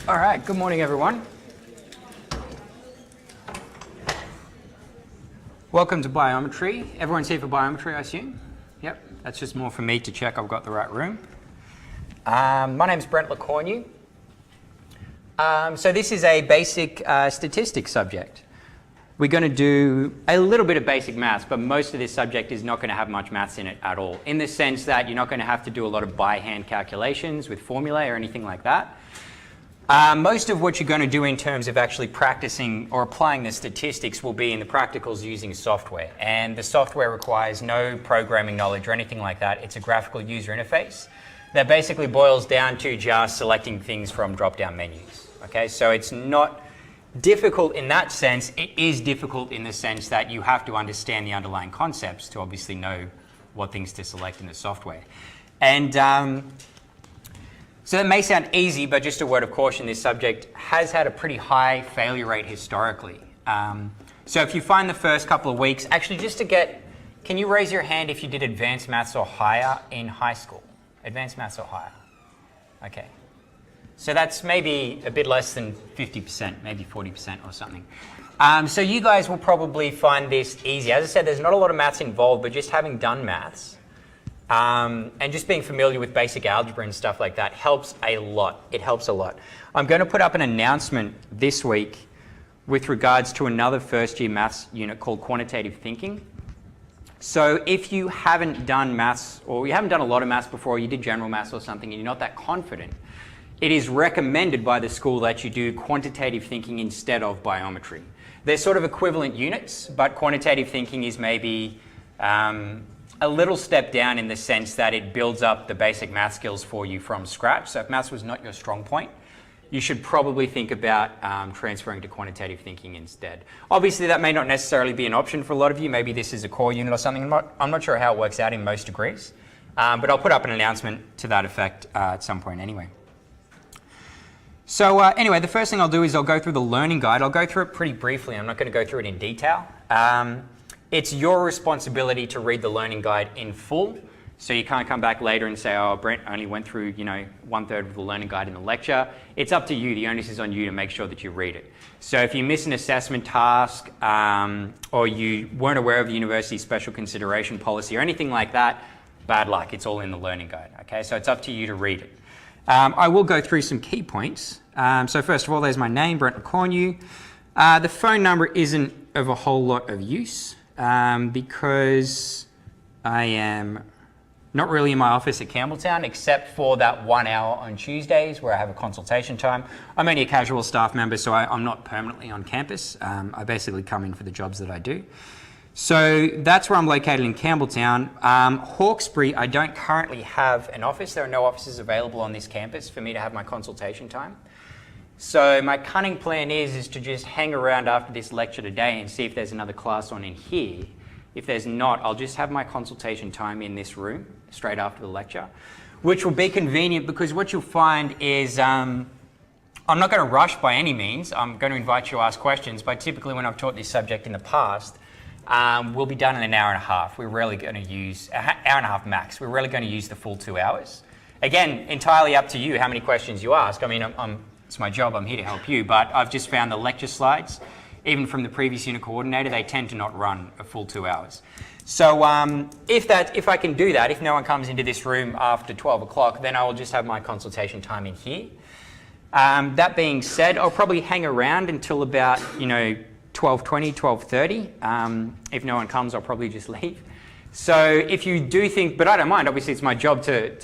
All right, good morning, everyone. Welcome to biometry. Everyone's here for biometry, I assume? Yep, that's just more for me to check I've got the right room. My name's Brent LeCornu. So this is a basic statistics subject. We're going to do a little bit of basic maths, but most of this subject is not going to have much maths in it at all, in the sense that you're not going to have to do a lot of by-hand calculations with formulae or anything like that. Most of what you're going to do in terms of actually practicing or applying the statistics will be in the practicals using software. And the software requires no programming knowledge or anything like that. It's a graphical user interface that basically boils down to just selecting things from drop-down menus. Okay, so it's not difficult in that sense. It is difficult in the sense that you have to understand the underlying concepts to obviously know what things to select in the software. And so that may sound easy, but just a word of caution, this subject has had a pretty high failure rate historically. So if you find the first couple of weeks, actually just to get, can you raise your hand if you did advanced maths or higher in high school? Advanced maths or higher? Okay. So that's maybe a bit less than 50%, maybe 40% or something. So you guys will probably find this easy. As I said, there's not a lot of maths involved, but just having done maths and just being familiar with basic algebra and stuff like that helps a lot. It helps a lot. I'm going to put up an announcement this week with regards to another first year maths unit called quantitative thinking. So if you haven't done maths, or you haven't done a lot of maths before, or you did general maths or something and you're not that confident, it is recommended by the school that you do quantitative thinking instead of biometry. They're sort of equivalent units, but quantitative thinking is maybe a little step down in the sense that it builds up the basic math skills for you from scratch. So if maths was not your strong point, you should probably think about transferring to quantitative thinking instead. Obviously, that may not necessarily be an option for a lot of you. Maybe this is a core unit or something. I'm not sure how it works out in most degrees, but I'll put up an announcement to that effect at some point anyway. So anyway, the first thing I'll do is I'll go through the learning guide. I'll go through it pretty briefly. I'm not going to go through it in detail. It's your responsibility to read the learning guide in full. So you can't come back later and say, oh, Brent only went through, 1/3 of the learning guide in the lecture. It's up to you. The onus is on you to make sure that you read it. So if you miss an assessment task or you weren't aware of the university's special consideration policy or anything like that, bad luck. It's all in the learning guide. Okay, so it's up to you to read it. I will go through some key points. So first of all, there's my name, Brent LeCornu. The phone number isn't of a whole lot of use because I am not really in my office at Campbelltown except for that 1 hour on Tuesdays where I have a consultation time. I'm only a casual staff member, so I'm not permanently on campus. I basically come in for the jobs that I do. So that's where I'm located in Campbelltown. Hawkesbury, I don't currently have an office. There are no offices available on this campus for me to have my consultation time. So my cunning plan is to just hang around after this lecture today and see if there's another class on in here. If there's not, I'll just have my consultation time in this room straight after the lecture, which will be convenient because what you'll find is I'm not going to rush by any means. I'm going to invite you to ask questions, but typically when I've taught this subject in the past, we'll be done in an hour and a half. We're rarely going to use an hour and a half max. We're rarely going to use the full 2 hours. Again, entirely up to you how many questions you ask. I mean, it's my job. I'm here to help you. But I've just found the lecture slides, even from the previous unit coordinator, they tend to not run a full 2 hours. So if I can do that, if no one comes into this room after 12 o'clock, then I will just have my consultation time in here. That being said, I'll probably hang around until about 12:20, 12:30. If no one comes, I'll probably just leave. So if you do think, but I don't mind, obviously it's my job to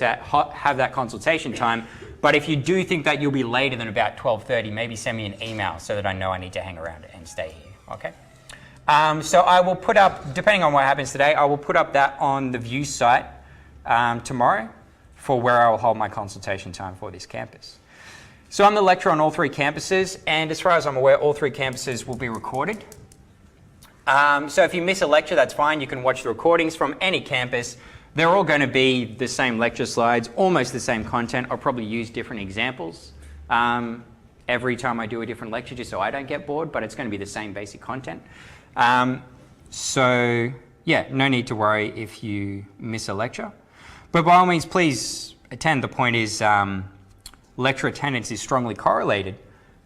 have that consultation time, but if you do think that you'll be later than about 12:30, maybe send me an email so that I know I need to hang around and stay here, okay? So I will put up, depending on what happens today, I will put up that on the View site tomorrow for where I will hold my consultation time for this campus. So I'm the lecturer on all 3 campuses, and as far as I'm aware, all 3 campuses will be recorded. So if you miss a lecture, that's fine. You can watch the recordings from any campus. They're all going to be the same lecture slides, almost the same content. I'll probably use different examples every time I do a different lecture, just so I don't get bored, but it's going to be the same basic content. So yeah, no need to worry if you miss a lecture. But by all means, please attend. The point is, lecture attendance is strongly correlated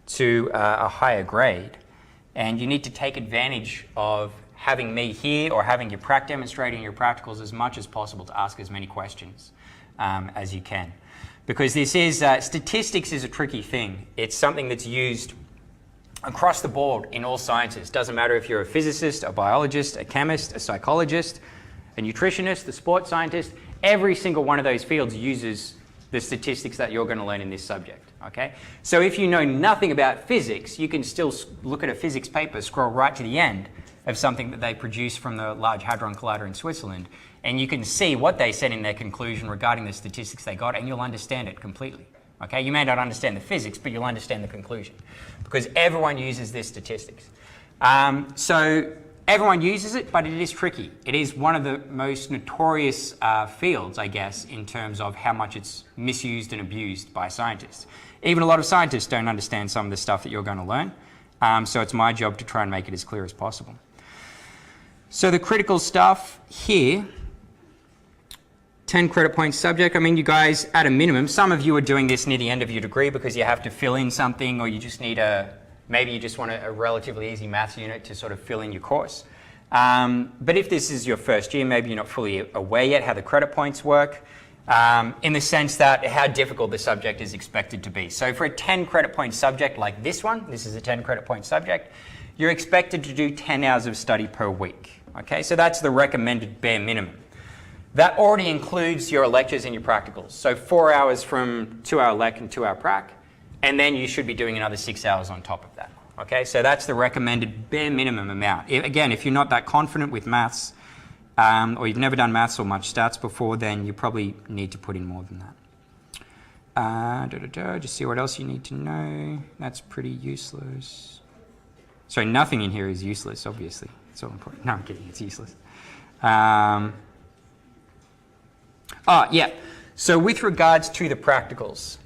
to a higher grade. And you need to take advantage of having me here or having your prac demonstrating your practicals as much as possible to ask as many questions as you can. Because this is, statistics is a tricky thing. It's something that's used across the board in all sciences. Doesn't matter if you're a physicist, a biologist, a chemist, a psychologist, a nutritionist, a sports scientist, every single one of those fields uses the statistics that you're going to learn in this subject, okay? So if you know nothing about physics, you can still look at a physics paper, scroll right to the end of something that they produced from the Large Hadron Collider in Switzerland, and you can see what they said in their conclusion regarding the statistics they got, and you'll understand it completely, okay? You may not understand the physics, but you'll understand the conclusion, because everyone uses this statistics. So everyone uses it, but it is tricky. It is one of the most notorious fields, I guess, in terms of how much it's misused and abused by scientists. Even a lot of scientists don't understand some of the stuff that you're going to learn, so it's my job to try and make it as clear as possible. So the critical stuff here, 10 credit point subject. I mean, you guys, at a minimum, some of you are doing this near the end of your degree because you have to fill in something, or you just need maybe you just want a relatively easy maths unit to sort of fill in your course. But if this is your first year, maybe you're not fully aware yet how the credit points work, in the sense that how difficult the subject is expected to be. So for a 10 credit point subject like this one, this is a 10 credit point subject, you're expected to do 10 hours of study per week. Okay, so that's the recommended bare minimum. That already includes your lectures and your practicals. So 4 hours from 2-hour lec and 2-hour prac, and then you should be doing another 6 hours on top of that. Okay, so that's the recommended bare minimum amount. Again, if you're not that confident with maths, or you've never done maths or much stats before, then you probably need to put in more than that. Just see what else you need to know. That's pretty useless. So nothing in here is useless, obviously. It's all important. No, I'm kidding, it's useless. Yeah, so with regards to the practicals,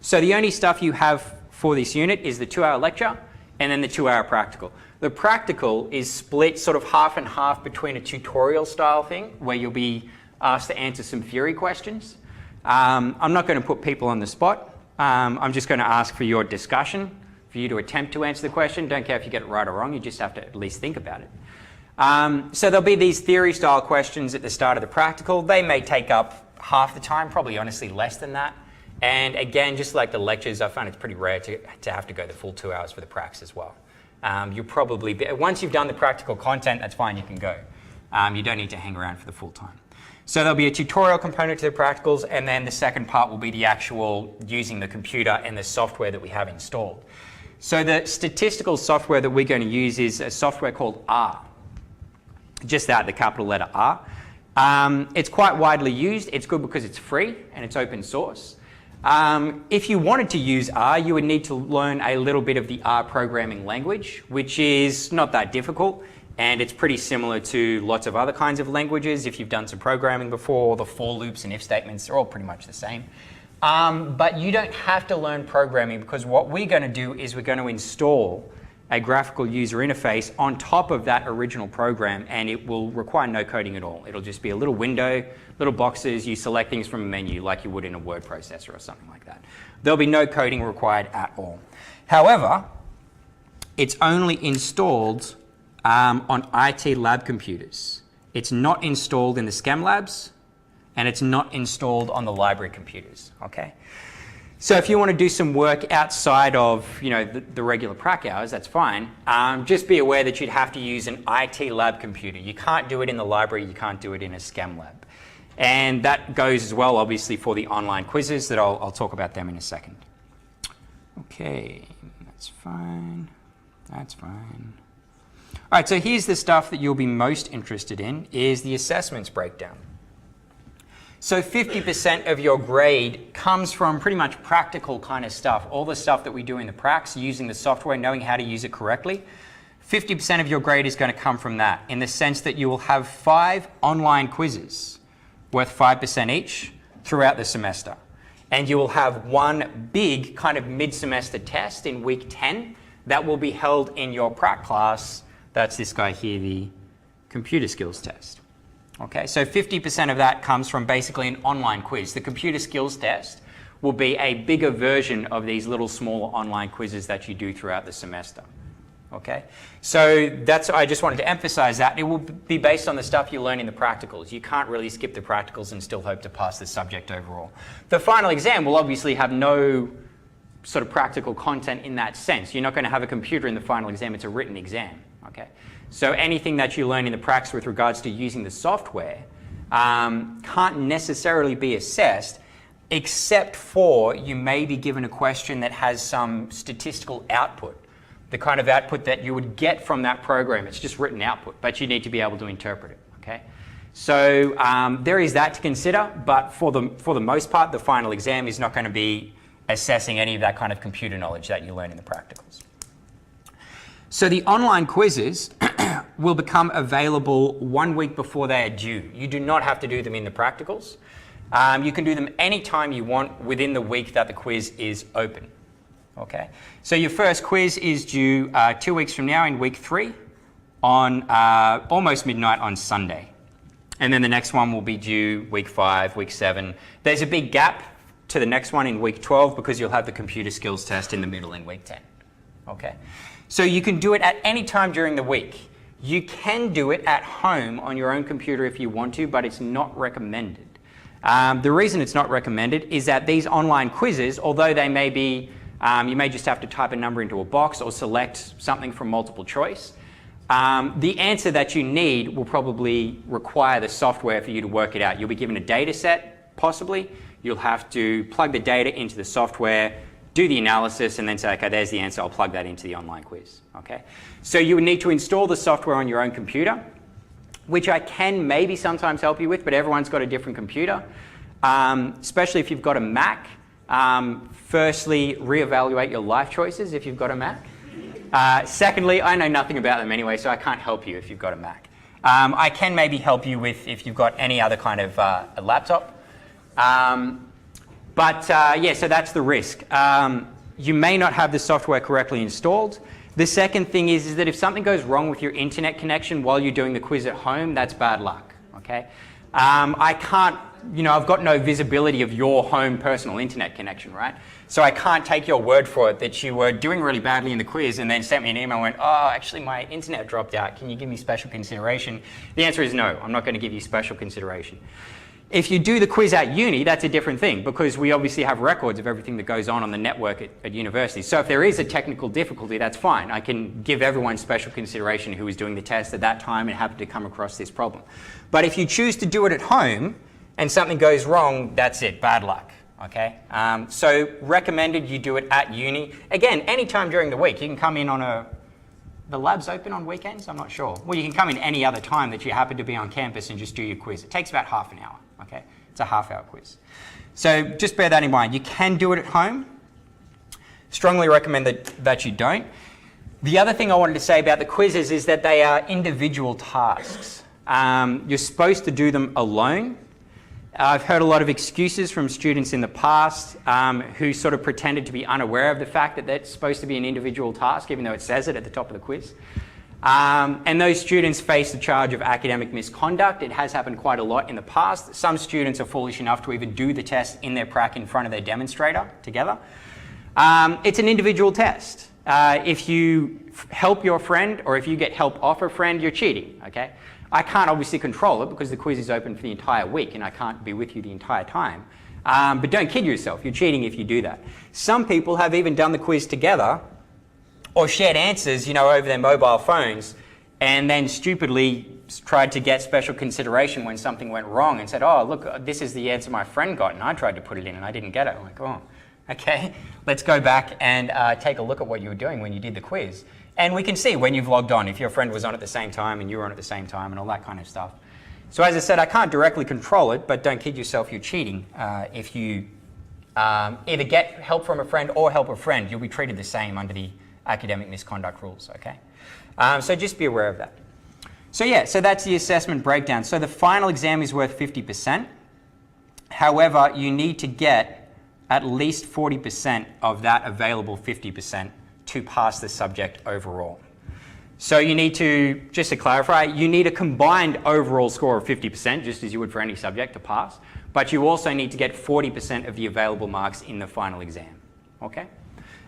so the only stuff you have for this unit is the 2-hour lecture and then the 2-hour practical. The practical is split sort of half and half between a tutorial style thing where you'll be asked to answer some theory questions. I'm not going to put people on the spot. I'm just going to ask for your discussion, for you to attempt to answer the question. Don't care if you get it right or wrong, you just have to at least think about it. So there'll be these theory style questions at the start of the practical. They may take up half the time, probably honestly less than that. And again, just like the lectures, I find it's pretty rare to have to go the full 2 hours for the pracs as well. You'll probably be, once you've done the practical content, that's fine, you can go. You don't need to hang around for the full time. So there'll be a tutorial component to the practicals, and then the second part will be the actual using the computer and the software that we have installed. So the statistical software that we're going to use is a software called R. Just that, the capital letter R. It's quite widely used. It's good because it's free and it's open source. If you wanted to use R, you would need to learn a little bit of the R programming language, which is not that difficult, and it's pretty similar to lots of other kinds of languages. If you've done some programming before, the for loops and if statements are all pretty much the same. But you don't have to learn programming, because what we're going to do is we're going to install a graphical user interface on top of that original program, and it will require no coding at all. It'll just be a little window, little boxes, you select things from a menu like you would in a word processor or something like that. There'll be no coding required at all. However, it's only installed on IT lab computers. It's not installed in the SCEM labs, and it's not installed on the library computers, okay? So if you want to do some work outside of, the regular prac hours, that's fine. Just be aware that you'd have to use an IT lab computer. You can't do it in the library, you can't do it in a SCEM lab. And that goes as well, obviously, for the online quizzes that I'll talk about them in a second. Okay, that's fine. That's fine. All right, so here's the stuff that you'll be most interested in, is the assessments breakdown. So 50% of your grade comes from pretty much practical kind of stuff, all the stuff that we do in the pracs, using the software, knowing how to use it correctly. 50% of your grade is going to come from that, in the sense that you will have 5 online quizzes worth 5% each throughout the semester. And you will have one big kind of mid-semester test in week 10 that will be held in your prac class. That's this guy here, the computer skills test. Okay, so 50% of that comes from basically an online quiz. The computer skills test will be a bigger version of these little smaller online quizzes that you do throughout the semester. Okay, so I just wanted to emphasize that. It will be based on the stuff you learn in the practicals. You can't really skip the practicals and still hope to pass the subject overall. The final exam will obviously have no sort of practical content in that sense. You're not going to have a computer in the final exam. It's a written exam. Okay, so anything that you learn in the practice with regards to using the software can't necessarily be assessed, except for you may be given a question that has some statistical output. The kind of output that you would get from that program. It's just written output, but you need to be able to interpret it, okay? So there is that to consider, but for the most part, the final exam is not going to be assessing any of that kind of computer knowledge that you learn in the practicals. So the online quizzes will become available 1 week before they are due. You do not have to do them in the practicals. You can do them anytime you want within the week that the quiz is open. Okay, so your first quiz is due 2 weeks from now in week 3 on almost midnight on Sunday. And then the next one will be due week 5, week 7. There's a big gap to the next one in week 12 because you'll have the computer skills test in the middle in week 10. Okay, so you can do it at any time during the week. You can do it at home on your own computer if you want to, but it's not recommended. The reason it's not recommended is that these online quizzes, although they may be you may just have to type a number into a box or select something from multiple choice. The answer that you need will probably require the software for you to work it out. You'll be given a data set, possibly. You'll have to plug the data into the software, do the analysis, and then say, okay, there's the answer. I'll plug that into the online quiz. Okay? So you would need to install the software on your own computer, which I can maybe sometimes help you with, but everyone's got a different computer, especially if you've got a Mac. Firstly, reevaluate your life choices if you've got a Mac. Secondly, I know nothing about them anyway, so I can't help you if you've got a Mac. I can maybe help you with if you've got any other kind of a laptop. Yeah, so that's the risk. You may not have the software correctly installed. The second thing is that if something goes wrong with your internet connection while you're doing the quiz at home, that's bad luck. Okay? I can't, I've got no visibility of your home personal internet connection, right? So I can't take your word for it that you were doing really badly in the quiz and then sent me an email and went, oh, actually my internet dropped out. Can you give me special consideration? The answer is no, I'm not going to give you special consideration. If you do the quiz at uni, that's a different thing because we obviously have records of everything that goes on the network at university. So if there is a technical difficulty, that's fine. I can give everyone special consideration who was doing the test at that time and happened to come across this problem. But if you choose to do it at home and something goes wrong, that's it, bad luck. Okay? So recommended you do it at uni. Again, anytime during the week. You can come in on the lab's open on weekends? I'm not sure. Well, you can come in any other time that you happen to be on campus and just do your quiz. It takes about half an hour. Okay? It's a half-hour quiz. So just bear that in mind. You can do it at home. Strongly recommend that you don't. The other thing I wanted to say about the quizzes is that they are individual tasks. You're supposed to do them alone. I've heard a lot of excuses from students in the past who sort of pretended to be unaware of the fact that that's supposed to be an individual task, even though it says it at the top of the quiz. And those students face the charge of academic misconduct. It has happened quite a lot in the past. Some students are foolish enough to even do the test in their prac in front of their demonstrator together. It's an individual test. If you help your friend or if you get help off a friend, you're cheating, okay? I can't obviously control it because the quiz is open for the entire week and I can't be with you the entire time. But don't kid yourself, you're cheating if you do that. Some people have even done the quiz together or shared answers, over their mobile phones and then stupidly tried to get special consideration when something went wrong and said, oh, look, this is the answer my friend got and I tried to put it in and I didn't get it. I'm like, oh, okay, let's go back and take a look at what you were doing when you did the quiz. And we can see when you've logged on, if your friend was on at the same time and you were on at the same time and all that kind of stuff. So as I said, I can't directly control it, but don't kid yourself, you're cheating. If you either get help from a friend or help a friend, you'll be treated the same under the academic misconduct rules, okay? So just be aware of that. So yeah, so that's the assessment breakdown. So the final exam is worth 50%. However, you need to get at least 40% of that available 50% to pass the subject overall. So you need to, just to clarify, you need a combined overall score of 50%, just as you would for any subject to pass. but you also need to get 40% of the available marks in the final exam, okay?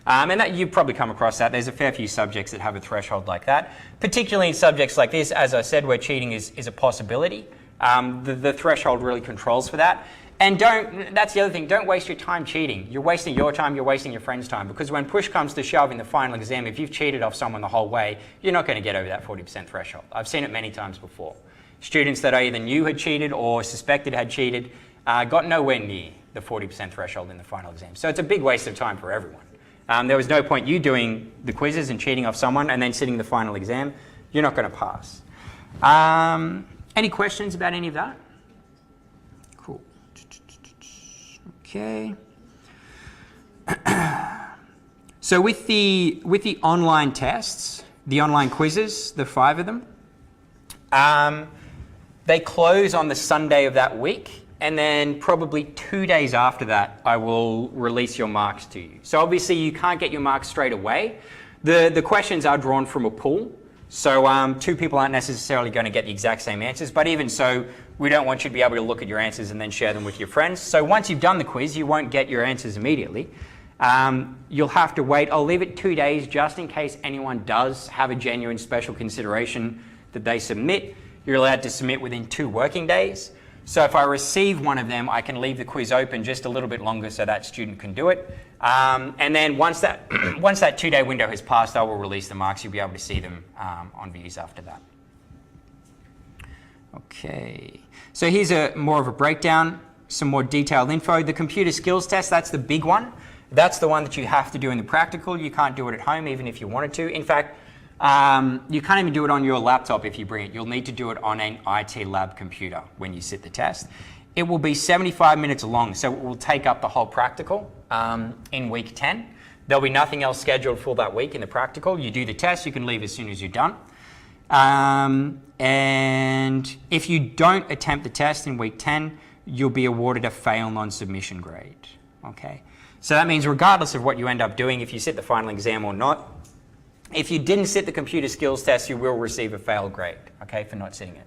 And that you've probably come across that. There's a fair few subjects that have a threshold like that, particularly in subjects like this, as I said, where cheating is a possibility. The threshold really controls for that. And that's the other thing, don't waste your time cheating. You're wasting your time, you're wasting your friend's time, because when push comes to shove in the final exam, if you've cheated off someone the whole way, you're not going to get over that 40% threshold. I've seen it many times before. Students that either knew had cheated or suspected had cheated got nowhere near the 40% threshold in the final exam. So it's a big waste of time for everyone. There was no point you doing the quizzes and cheating off someone and then sitting the final exam. You're not going to pass. Any questions about any of that? Cool. Okay. So with the online tests, the online quizzes, the 5 of them, they close on the Sunday of that week, and then probably 2 days after that, I will release your marks to you. So obviously you can't get your marks straight away. The questions are drawn from a pool, so 2 people aren't necessarily going to get the exact same answers, but even so, we don't want you to be able to look at your answers and then share them with your friends. So once you've done the quiz, you won't get your answers immediately. You'll have to wait. I'll leave it 2 days just in case anyone does have a genuine special consideration that they submit. You're allowed to submit within 2 working days. So if I receive one of them, I can leave the quiz open just a little bit longer so that student can do it. And then once that 2-day window has passed, I will release the marks. You'll be able to see them on views after that. Okay, so here's more of a breakdown, some more detailed info. The computer skills test, that's the big one. That's the one that you have to do in the practical. You can't do it at home even if you wanted to. In fact, you can't even do it on your laptop if you bring it. You'll need to do it on an IT lab computer when you sit the test. It will be 75 minutes long, so it will take up the whole practical in week 10. There'll be nothing else scheduled for that week in the practical. You do the test, you can leave as soon as you're done. And if you don't attempt the test in week 10, you'll be awarded a fail non-submission grade, okay? So that means regardless of what you end up doing, if you sit the final exam or not, if you didn't sit the computer skills test, you will receive a fail grade, okay, for not sitting it.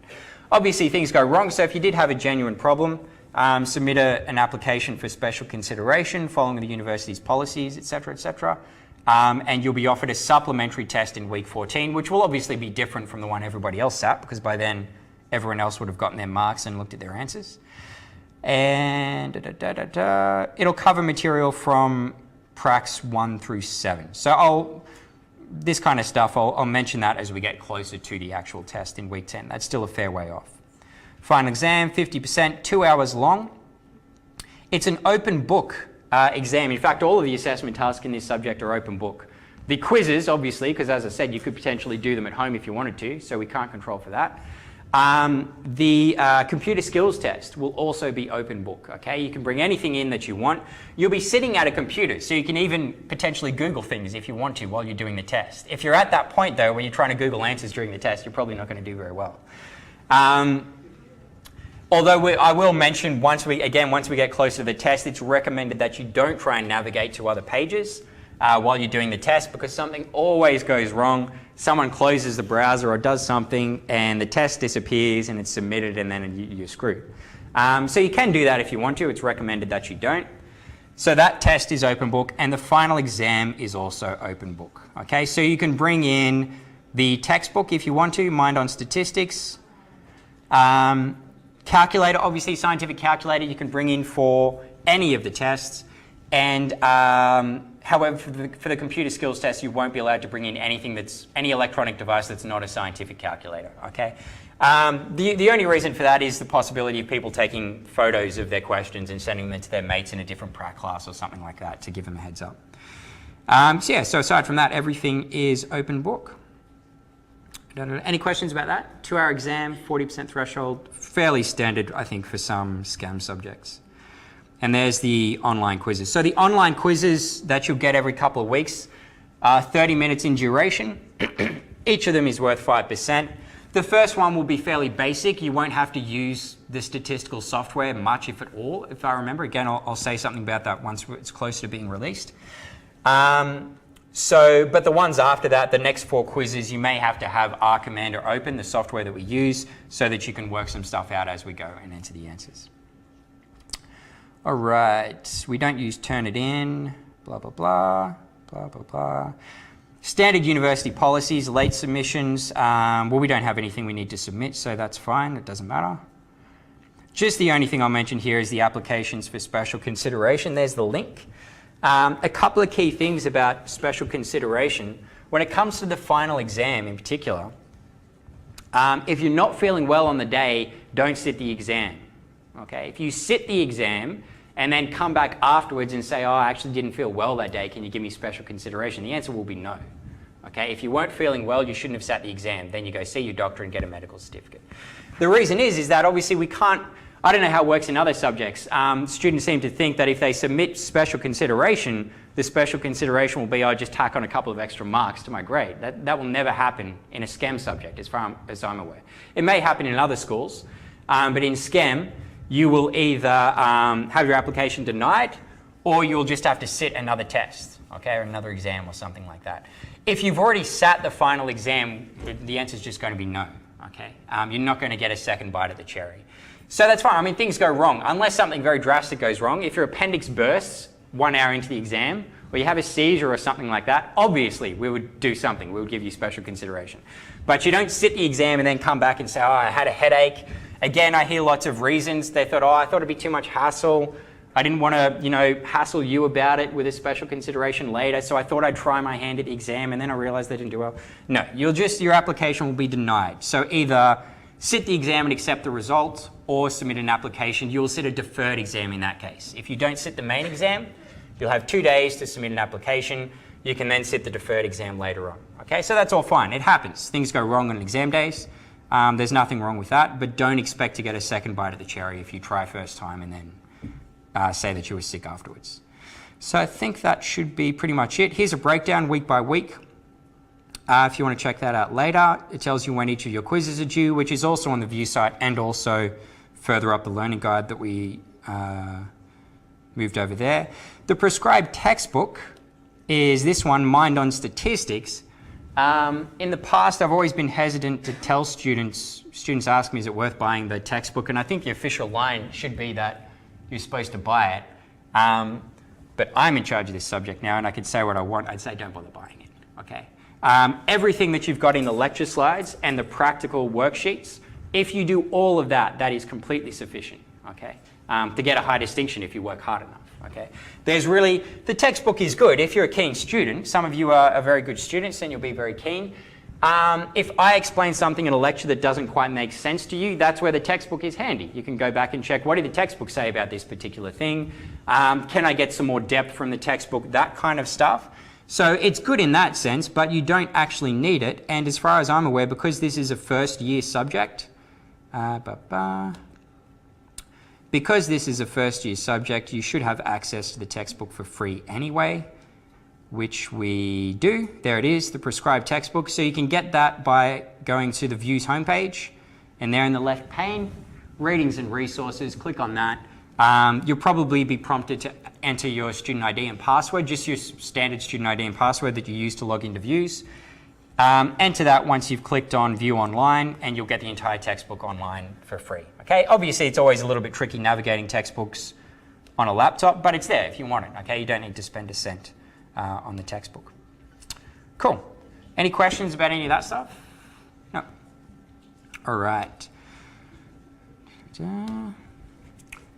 Obviously, things go wrong, so if you did have a genuine problem, submit an application for special consideration following the university's policies, etc., etc., and you'll be offered a supplementary test in week 14, which will obviously be different from the one everybody else sat, because by then everyone else would have gotten their marks and looked at their answers. And it'll cover material from Pracs 1 through 7. So this kind of stuff, I'll mention that as we get closer to the actual test in week 10. That's still a fair way off. Final exam, 50%, 2 hours long. It's an open book exam. In fact, all of the assessment tasks in this subject are open book. The quizzes, obviously, because as I said, you could potentially do them at home if you wanted to, so we can't control for that. The computer skills test will also be open book, okay? You can bring anything in that you want. You'll be sitting at a computer, so you can even potentially Google things if you want to while you're doing the test. If you're at that point, though, where you're trying to Google answers during the test, you're probably not going to do very well. Although I will mention, once we get closer to the test, it's recommended that you don't try and navigate to other pages while you're doing the test, because something always goes wrong. Someone closes the browser or does something and the test disappears and it's submitted, and then you're screwed. So you can do that if you want to. It's recommended that you don't. So that test is open book, and the final exam is also open book. Okay, so you can bring in the textbook if you want to, Mind on Statistics. Calculator, obviously scientific calculator you can bring in for any of the tests. And however, for the computer skills test, you won't be allowed to bring in any electronic device that's not a scientific calculator, okay? The only reason for that is the possibility of people taking photos of their questions and sending them to their mates in a different prac class or something like that to give them a heads up. So aside from that, everything is open book. Any questions about that? 2-hour exam, 40% threshold, fairly standard, I think, for some SCAM subjects. And there's the online quizzes. So the online quizzes that you'll get every couple of weeks are 30 minutes in duration. Each of them is worth 5%. The first one will be fairly basic. You won't have to use the statistical software much, if at all, if I remember. Again, I'll say something about that once it's close to being released. But the ones after that, the next 4 quizzes, you may have to have R Commander open, the software that we use, so that you can work some stuff out as we go and enter the answers. All right, we don't use Turnitin, blah, blah, blah, blah, blah, blah. Standard university policies, late submissions. Well, we don't have anything we need to submit, so that's fine, it doesn't matter. Just the only thing I'll mention here is the applications for special consideration. There's the link. A couple of key things about special consideration. When it comes to the final exam in particular, if you're not feeling well on the day, don't sit the exam. Okay? If you sit the exam and then come back afterwards and say, oh, I actually didn't feel well that day, can you give me special consideration? The answer will be no. Okay? If you weren't feeling well, you shouldn't have sat the exam. Then you go see your doctor and get a medical certificate. The reason is that obviously we can't, I don't know how it works in other subjects. Students seem to think that if they submit special consideration, the special consideration will be, oh, just tack on a couple of extra marks to my grade. That will never happen in a SCEM subject, as far as I'm aware. It may happen in other schools, but in SCEM, you will either have your application denied or you'll just have to sit another test, okay, or another exam or something like that. If you've already sat the final exam, the answer is just going to be no, okay? You're not going to get a second bite at the cherry. So that's fine. I mean, things go wrong, unless something very drastic goes wrong. If your appendix bursts 1 hour into the exam, or you have a seizure or something like that, obviously we would do something. We would give you special consideration. But you don't sit the exam and then come back and say, oh, I had a headache. Again, I hear lots of reasons. They thought, oh, I thought it'd be too much hassle. I didn't want to, hassle you about it with a special consideration later, so I thought I'd try my hand at the exam, and then I realized they didn't do well. No, your application will be denied. So either sit the exam and accept the results, or submit an application. You'll sit a deferred exam in that case. If you don't sit the main exam, you'll have 2 days to submit an application. You can then sit the deferred exam later on. Okay, so that's all fine. It happens. Things go wrong on exam days. There's nothing wrong with that, but don't expect to get a second bite of the cherry if you try first time and then say that you were sick afterwards. So I think that should be pretty much it. Here's a breakdown week by week. If you want to check that out later, it tells you when each of your quizzes are due, which is also on the View site and also further up the learning guide that we moved over there. The prescribed textbook is this one, Mind on Statistics. In the past, I've always been hesitant to tell students ask me, is it worth buying the textbook? And I think the official line should be that you're supposed to buy it. But I'm in charge of this subject now, and I could say what I want. I'd say don't bother buying it, okay? Everything that you've got in the lecture slides and the practical worksheets, if you do all of that, that is completely sufficient, okay? To get a high distinction if you work hard enough. Okay, the textbook is good if you're a keen student. Some of you are very good students, then you'll be very keen. If I explain something in a lecture that doesn't quite make sense to you, that's where the textbook is handy. You can go back and check, what did the textbook say about this particular thing? Can I get some more depth from the textbook? That kind of stuff. So it's good in that sense, but you don't actually need it. And as far as I'm aware, because this is a first year subject, because this is a first year subject, you should have access to the textbook for free anyway, which we do. There it is, the prescribed textbook. So you can get that by going to the Views homepage, and there in the left pane, readings and resources, click on that. You'll probably be prompted to enter your student ID and password, just your standard student ID and password that you use to log into Views. Enter that once you've clicked on View Online, and you'll get the entire textbook online for free. Okay, obviously it's always a little bit tricky navigating textbooks on a laptop, but it's there if you want it. Okay, you don't need to spend a cent on the textbook. Cool. Any questions about any of that stuff? No. All right.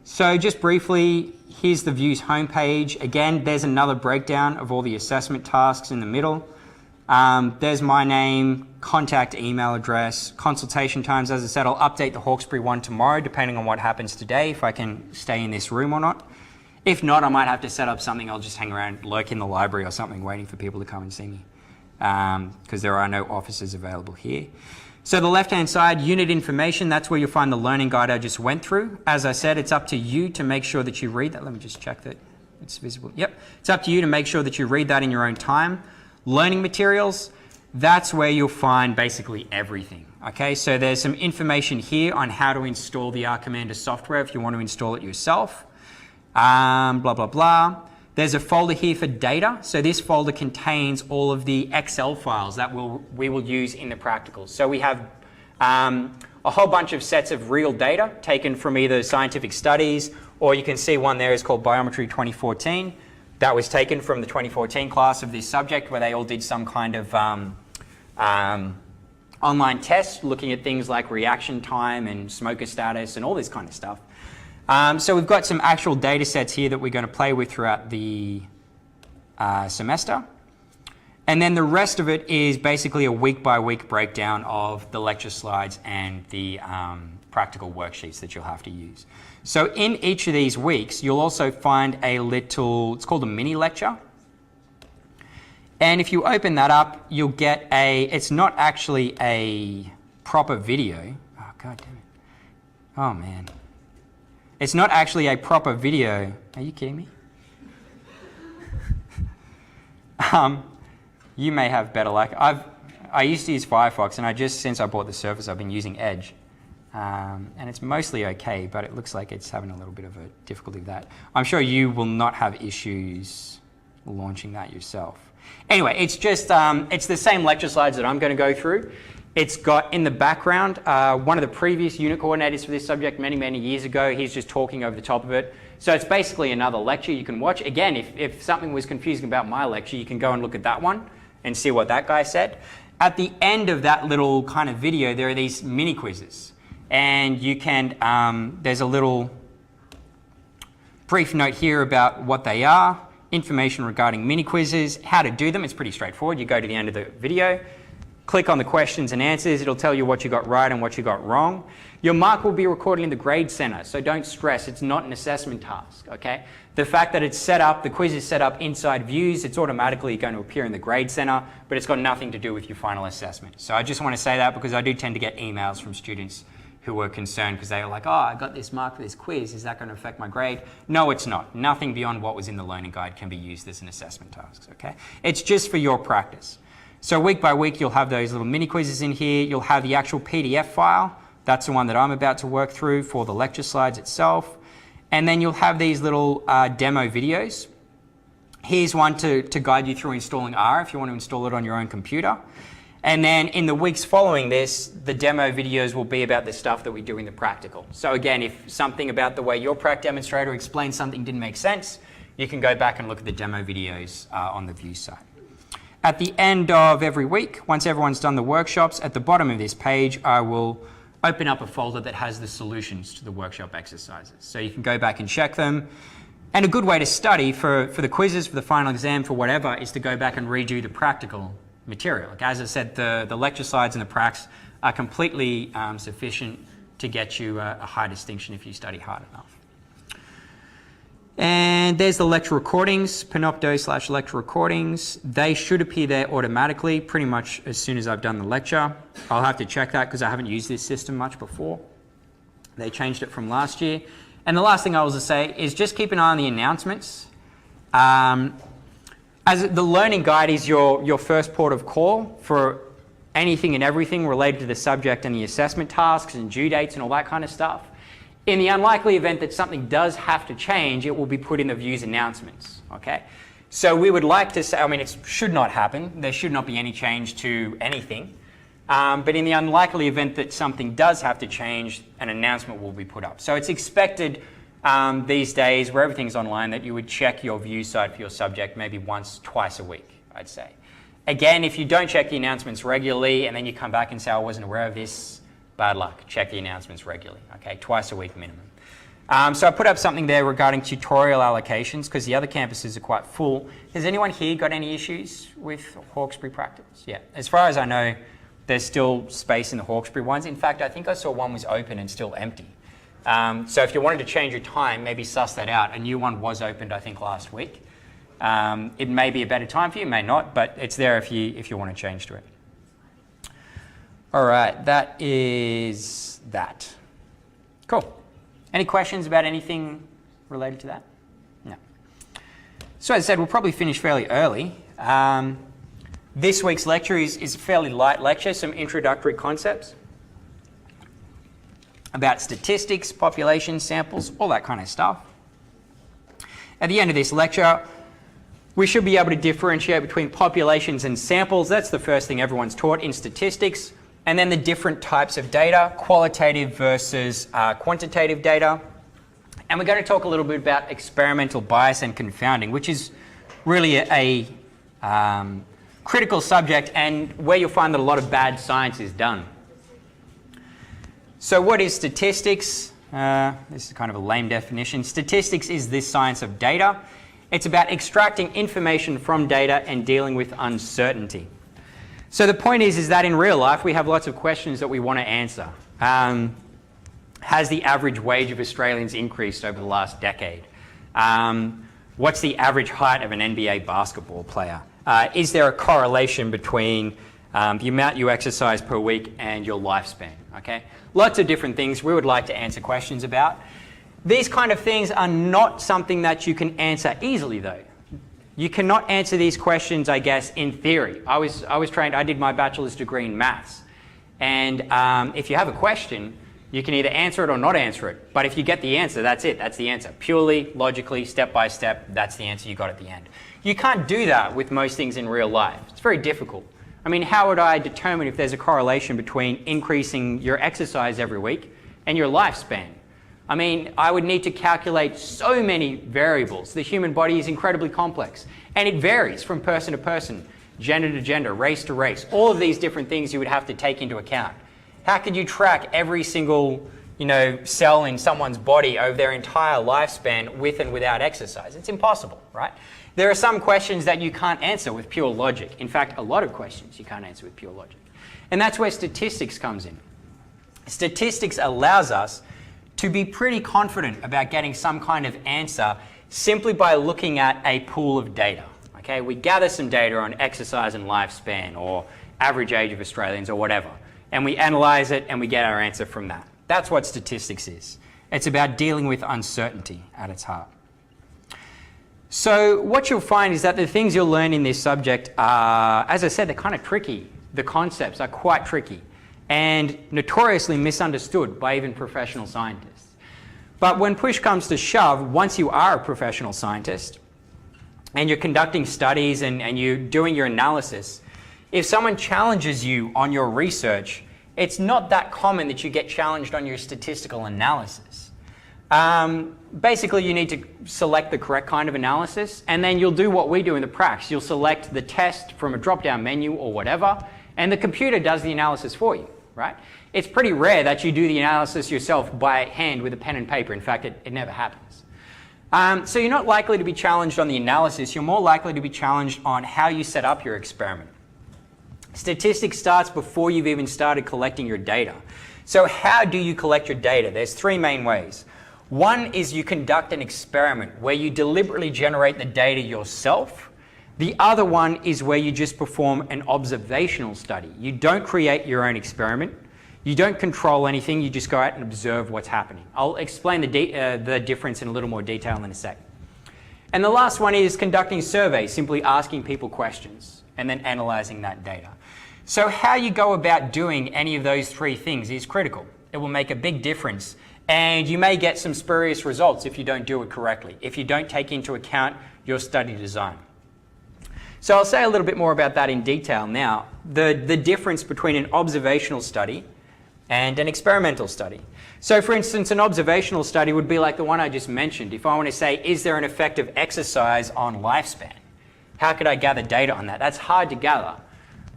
So just briefly, here's the Views homepage. Again, there's another breakdown of all the assessment tasks in the middle. There's my name, contact email address, consultation times. As I said, I'll update the Hawkesbury one tomorrow, depending on what happens today, if I can stay in this room or not. If not, I might have to set up something. I'll just hang around, lurk in the library or something, waiting for people to come and see me, because there are no offices available here. So the left-hand side, unit information, that's where you'll find the learning guide I just went through. As I said, it's up to you to make sure that you read that. Let me just check that it's visible. Yep, it's up to you to make sure that you read that in your own time. Learning materials, that's where you'll find basically everything. Okay, so there's some information here on how to install the R Commander software if you want to install it yourself. Blah, blah, blah. There's a folder here for data. So this folder contains all of the Excel files that we will use in the practicals. So we have a whole bunch of sets of real data taken from either scientific studies or you can see one there is called Biometry 2014. That was taken from the 2014 class of this subject where they all did some kind of online test looking at things like reaction time and smoker status and all this kind of stuff. So we've got some actual data sets here that we're going to play with throughout the semester. And then the rest of it is basically a week-by-week breakdown of the lecture slides and the practical worksheets that you'll have to use. So in each of these weeks, you'll also find a little, it's called a mini lecture. And if you open that up, you'll get it's not actually a proper video. Oh, God damn it. Oh, man. It's not actually a proper video. Are you kidding me? You may have better luck. I used to use Firefox, and since I bought the Surface, I've been using Edge. And it's mostly okay, but it looks like it's having a little bit of a difficulty with that. I'm sure you will not have issues launching that yourself. Anyway, it's just, it's the same lecture slides that I'm going to go through. It's got in the background, one of the previous unit coordinators for this subject many, many years ago. He's just talking over the top of it. So it's basically another lecture you can watch. Again, if something was confusing about my lecture, you can go and look at that one and see what that guy said. At the end of that little kind of video, there are these mini quizzes. And you can, there's a little brief note here about what they are, information regarding mini quizzes, how to do them. It's pretty straightforward. You go to the end of the video, click on the questions and answers. It'll tell you what you got right and what you got wrong. Your mark will be recorded in the grade center, so don't stress. It's not an assessment task, okay? The fact that it's set up, the quiz is set up inside Views, it's automatically going to appear in the grade center, but it's got nothing to do with your final assessment. So I just want to say that because I do tend to get emails from students who were concerned because they were like, oh, I got this mark for this quiz, is that going to affect my grade? No, it's not. Nothing beyond what was in the learning guide can be used as an assessment task, okay? It's just for your practice. So week by week, you'll have those little mini quizzes in here. You'll have the actual PDF file. That's the one that I'm about to work through for the lecture slides itself. And then you'll have these little demo videos. Here's one to guide you through installing R if you want to install it on your own computer. And then in the weeks following this, the demo videos will be about the stuff that we do in the practical. So again, if something about the way your prac demonstrator explained something didn't make sense, you can go back and look at the demo videos on the Views side. At the end of every week, once everyone's done the workshops, at the bottom of this page, I will open up a folder that has the solutions to the workshop exercises. So you can go back and check them. And a good way to study for the quizzes, for the final exam, for whatever, is to go back and redo the practical material. Like, as I said, the lecture slides and the pracs are completely sufficient to get you a high distinction if you study hard enough. And there's the lecture recordings, Panopto/lecture recordings. They should appear there automatically pretty much as soon as I've done the lecture. I'll have to check that because I haven't used this system much before. They changed it from last year. And the last thing I was to say is just keep an eye on the announcements. As the learning guide is your first port of call for anything and everything related to the subject and the assessment tasks and due dates and all that kind of stuff. In the unlikely event that something does have to change, it will be put in the Views announcements, okay? So we would like to say, I mean, it should not happen. There should not be any change to anything. But in the unlikely event that something does have to change, an announcement will be put up. So it's expected these days, where everything's online, that you would check your Views site for your subject maybe twice a week, I'd say. Again, if you don't check the announcements regularly and then you come back and say, I wasn't aware of this, bad luck. Check the announcements regularly, okay? Twice a week minimum. So I put up something there regarding tutorial allocations because the other campuses are quite full. Has anyone here got any issues with Hawkesbury practice? Yeah, as far as I know, there's still space in the Hawkesbury ones. In fact, I think I saw one was open and still empty. So if you wanted to change your time, maybe suss that out. A new one was opened, I think, last week. It may be a better time for you, may not, but it's there if you want to change to it. All right, that is that. Cool. Any questions about anything related to that? No. So as I said, we'll probably finish fairly early. This week's lecture is a fairly light lecture, some introductory concepts about statistics, population, samples, all that kind of stuff. At the end of this lecture, we should be able to differentiate between populations and samples. That's the first thing everyone's taught in statistics. And then the different types of data, qualitative versus quantitative data. And we're going to talk a little bit about experimental bias and confounding, which is really a critical subject and where you'll find that a lot of bad science is done. So what is statistics? This is kind of a lame definition. Statistics is this science of data. It's about extracting information from data and dealing with uncertainty. So the point is that in real life we have lots of questions that we want to answer. Has the average wage of Australians increased over the last decade? What's the average height of an NBA basketball player? Is there a correlation between the amount you exercise per week and your lifespan? Okay, lots of different things we would like to answer questions about. These kind of things are not something that you can answer easily though. You cannot answer these questions, I guess, in theory. I did my bachelor's degree in maths. And if you have a question, you can either answer it or not answer it. But if you get the answer, that's it. That's the answer. Purely, logically, step by step, that's the answer you got at the end. You can't do that with most things in real life. It's very difficult. I mean, how would I determine if there's a correlation between increasing your exercise every week and your lifespan? I mean, I would need to calculate so many variables. The human body is incredibly complex, and it varies from person to person, gender to gender, race to race. All of these different things you would have to take into account. How could you track every single, cell in someone's body over their entire lifespan with and without exercise? It's impossible, right? There are some questions that you can't answer with pure logic. In fact, a lot of questions you can't answer with pure logic. And that's where statistics comes in. Statistics allows us to be pretty confident about getting some kind of answer simply by looking at a pool of data. Okay, we gather some data on exercise and lifespan or average age of Australians or whatever, and we analyze it and we get our answer from that. That's what statistics is. It's about dealing with uncertainty at its heart. So what you'll find is that the things you'll learn in this subject are, as I said, they're kind of tricky. The concepts are quite tricky and notoriously misunderstood by even professional scientists. But when push comes to shove, once you are a professional scientist and you're conducting studies and you're doing your analysis, if someone challenges you on your research, it's not that common that you get challenged on your statistical analysis. Basically, you need to select the correct kind of analysis, and then you'll do what we do in the pracs. You'll select the test from a drop-down menu or whatever, and the computer does the analysis for you, right? It's pretty rare that you do the analysis yourself by hand with a pen and paper. In fact, it never happens. So you're not likely to be challenged on the analysis. You're more likely to be challenged on how you set up your experiment. Statistics starts before you've even started collecting your data. So how do you collect your data? There's three main ways. One is you conduct an experiment where you deliberately generate the data yourself. The other one is where you just perform an observational study. You don't create your own experiment. You don't control anything. You just go out and observe what's happening. I'll explain the difference in a little more detail in a sec. And the last one is conducting surveys, simply asking people questions and then analyzing that data. So how you go about doing any of those three things is critical. It will make a big difference. And you may get some spurious results if you don't do it correctly, if you don't take into account your study design. So I'll say a little bit more about that in detail now. The difference between an observational study and an experimental study. So for instance, an observational study would be like the one I just mentioned. If I want to say, is there an effect of exercise on lifespan? How could I gather data on that? That's hard to gather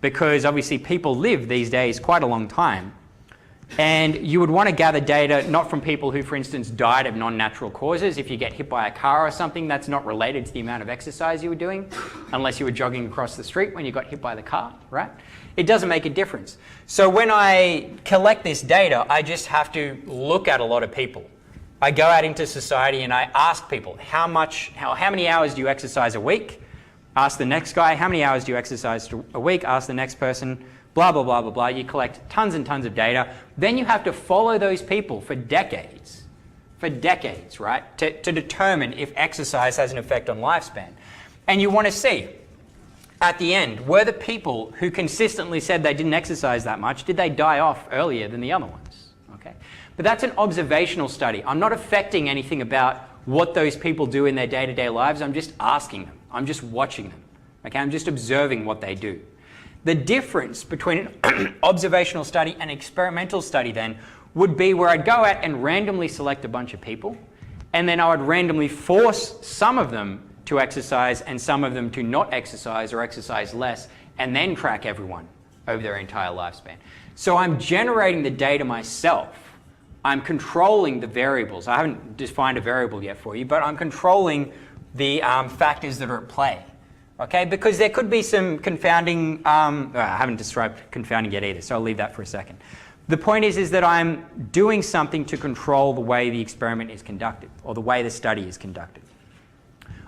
because obviously people live these days quite a long time. And you would want to gather data not from people who, for instance, died of non-natural causes. If you get hit by a car or something, that's not related to the amount of exercise you were doing, unless you were jogging across the street when you got hit by the car, right? It doesn't make a difference. So when I collect this data, I just have to look at a lot of people. I go out into society and I ask people, how many hours do you exercise a week? Ask the next guy, how many hours do you exercise a week? Ask the next person. Blah, blah, blah, blah, blah. You collect tons and tons of data. Then you have to follow those people for decades, right? To determine if exercise has an effect on lifespan. And you want to see, at the end, were the people who consistently said they didn't exercise that much, did they die off earlier than the other ones? Okay. But that's an observational study. I'm not affecting anything about what those people do in their day-to-day lives. I'm just asking them. I'm just watching them. Okay. I'm just observing what they do. The difference between an observational study and experimental study then would be where I'd go out and randomly select a bunch of people and then I would randomly force some of them to exercise and some of them to not exercise or exercise less, and then track everyone over their entire lifespan. So I'm generating the data myself. I'm controlling the variables. I haven't defined a variable yet for you, but I'm controlling the factors that are at play. Okay, because there could be some confounding, I haven't described confounding yet either, so I'll leave that for a second. The point is that I'm doing something to control the way the experiment is conducted, or the way the study is conducted.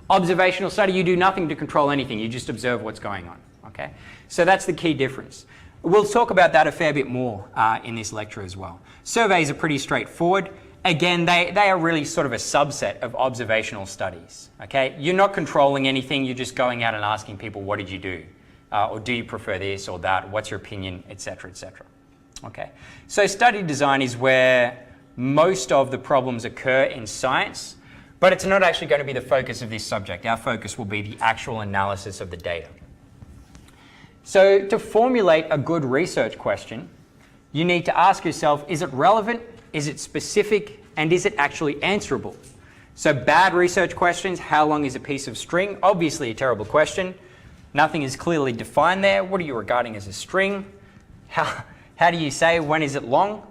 Observational study, you do nothing to control anything, you just observe what's going on. Okay, so that's the key difference. We'll talk about that a fair bit more in this lecture as well. Surveys are pretty straightforward. Again, they are really sort of a subset of observational studies. Okay, you're not controlling anything, you're just going out and asking people, what did you do? Or do you prefer this or that? What's your opinion, etc., etc. Okay, so study design is where most of the problems occur in science, but it's not actually going to be the focus of this subject. Our focus will be the actual analysis of the data. So to formulate a good research question, you need to ask yourself, is it relevant, is it specific, and is it actually answerable? So bad research questions, how long is a piece of string? Obviously a terrible question. Nothing is clearly defined there. What are you regarding as a string? How do you say when is it long?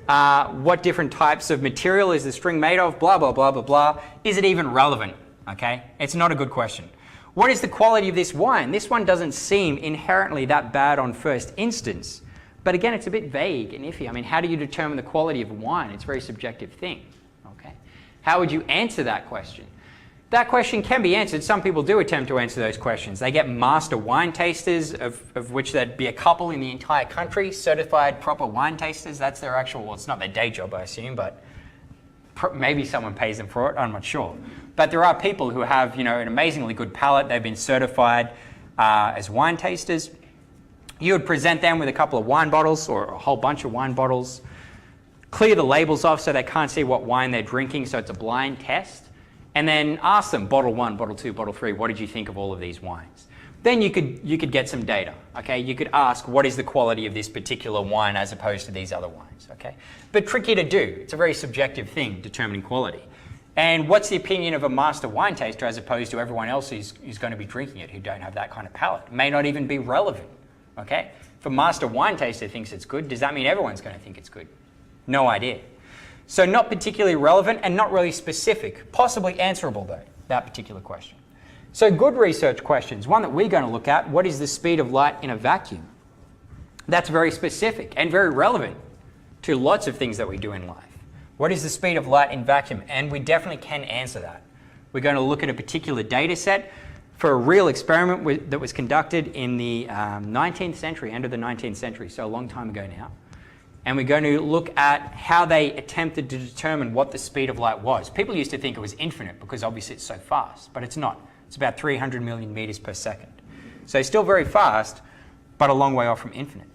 What different types of material is the string made of? Blah, blah, blah, blah, blah. Is it even relevant? Okay, it's not a good question. What is the quality of this wine? This one doesn't seem inherently that bad on first instance. But again, it's a bit vague and iffy. I mean, how do you determine the quality of wine? It's a very subjective thing. Okay, how would you answer that question? That question can be answered. Some people do attempt to answer those questions. They get master wine tasters, of which there'd be a couple in the entire country, certified proper wine tasters. That's their actual, well, it's not their day job, I assume, but maybe someone pays them for it, I'm not sure. But there are people who have, you know, an amazingly good palate. They've been certified as wine tasters. You would present them with a couple of wine bottles or a whole bunch of wine bottles, clear the labels off so they can't see what wine they're drinking, so it's a blind test, and then ask them, bottle 1, bottle 2, bottle 3, what did you think of all of these wines? Then you could get some data, okay? You could ask, what is the quality of this particular wine as opposed to these other wines, okay? But tricky to do. It's a very subjective thing, determining quality. And what's the opinion of a master wine taster as opposed to everyone else who's going to be drinking it who don't have that kind of palate? It may not even be relevant, okay? If a master wine taster thinks it's good, does that mean everyone's going to think it's good? No idea. So not particularly relevant and not really specific. Possibly answerable though, that particular question. So good research questions. One that we're going to look at, what is the speed of light in a vacuum? That's very specific and very relevant to lots of things that we do in life. What is the speed of light in vacuum? And we definitely can answer that. We're going to look at a particular data set for a real experiment that was conducted in the 19th century, end of the 19th century, so a long time ago now. And we're going to look at how they attempted to determine what the speed of light was. People used to think it was infinite because obviously it's so fast, but it's not. It's about 300 million meters per second. So still very fast, but a long way off from infinite.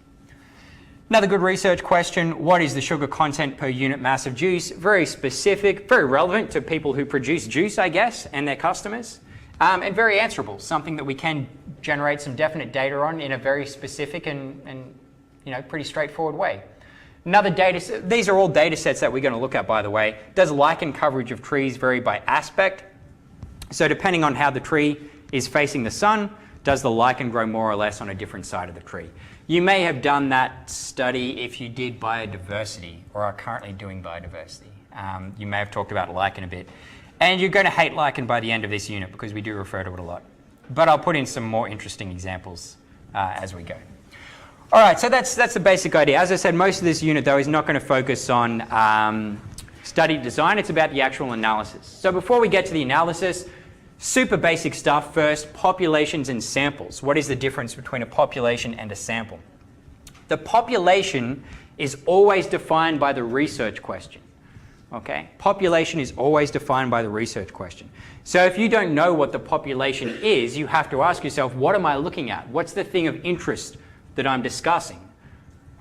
Another good research question, what is the sugar content per unit mass of juice? Very specific, very relevant to people who produce juice, I guess, and their customers. And very answerable, something that we can generate some definite data on in a very specific and you know, pretty straightforward way. Another data set, these are all data sets that we're going to look at, by the way. Does lichen coverage of trees vary by aspect? So depending on how the tree is facing the sun, does the lichen grow more or less on a different side of the tree? You may have done that study if you did biodiversity or are currently doing biodiversity. You may have talked about lichen a bit. And you're going to hate lichen by the end of this unit because we do refer to it a lot. But I'll put in some more interesting examples as we go. All right, so that's the basic idea. As I said, most of this unit, though, is not going to focus on study design. It's about the actual analysis. So before we get to the analysis, super basic stuff first, populations and samples. What is the difference between a population and a sample? The population is always defined by the research question. Okay? Population is always defined by the research question. So if you don't know what the population is, you have to ask yourself, what am I looking at? What's the thing of interest that I'm discussing?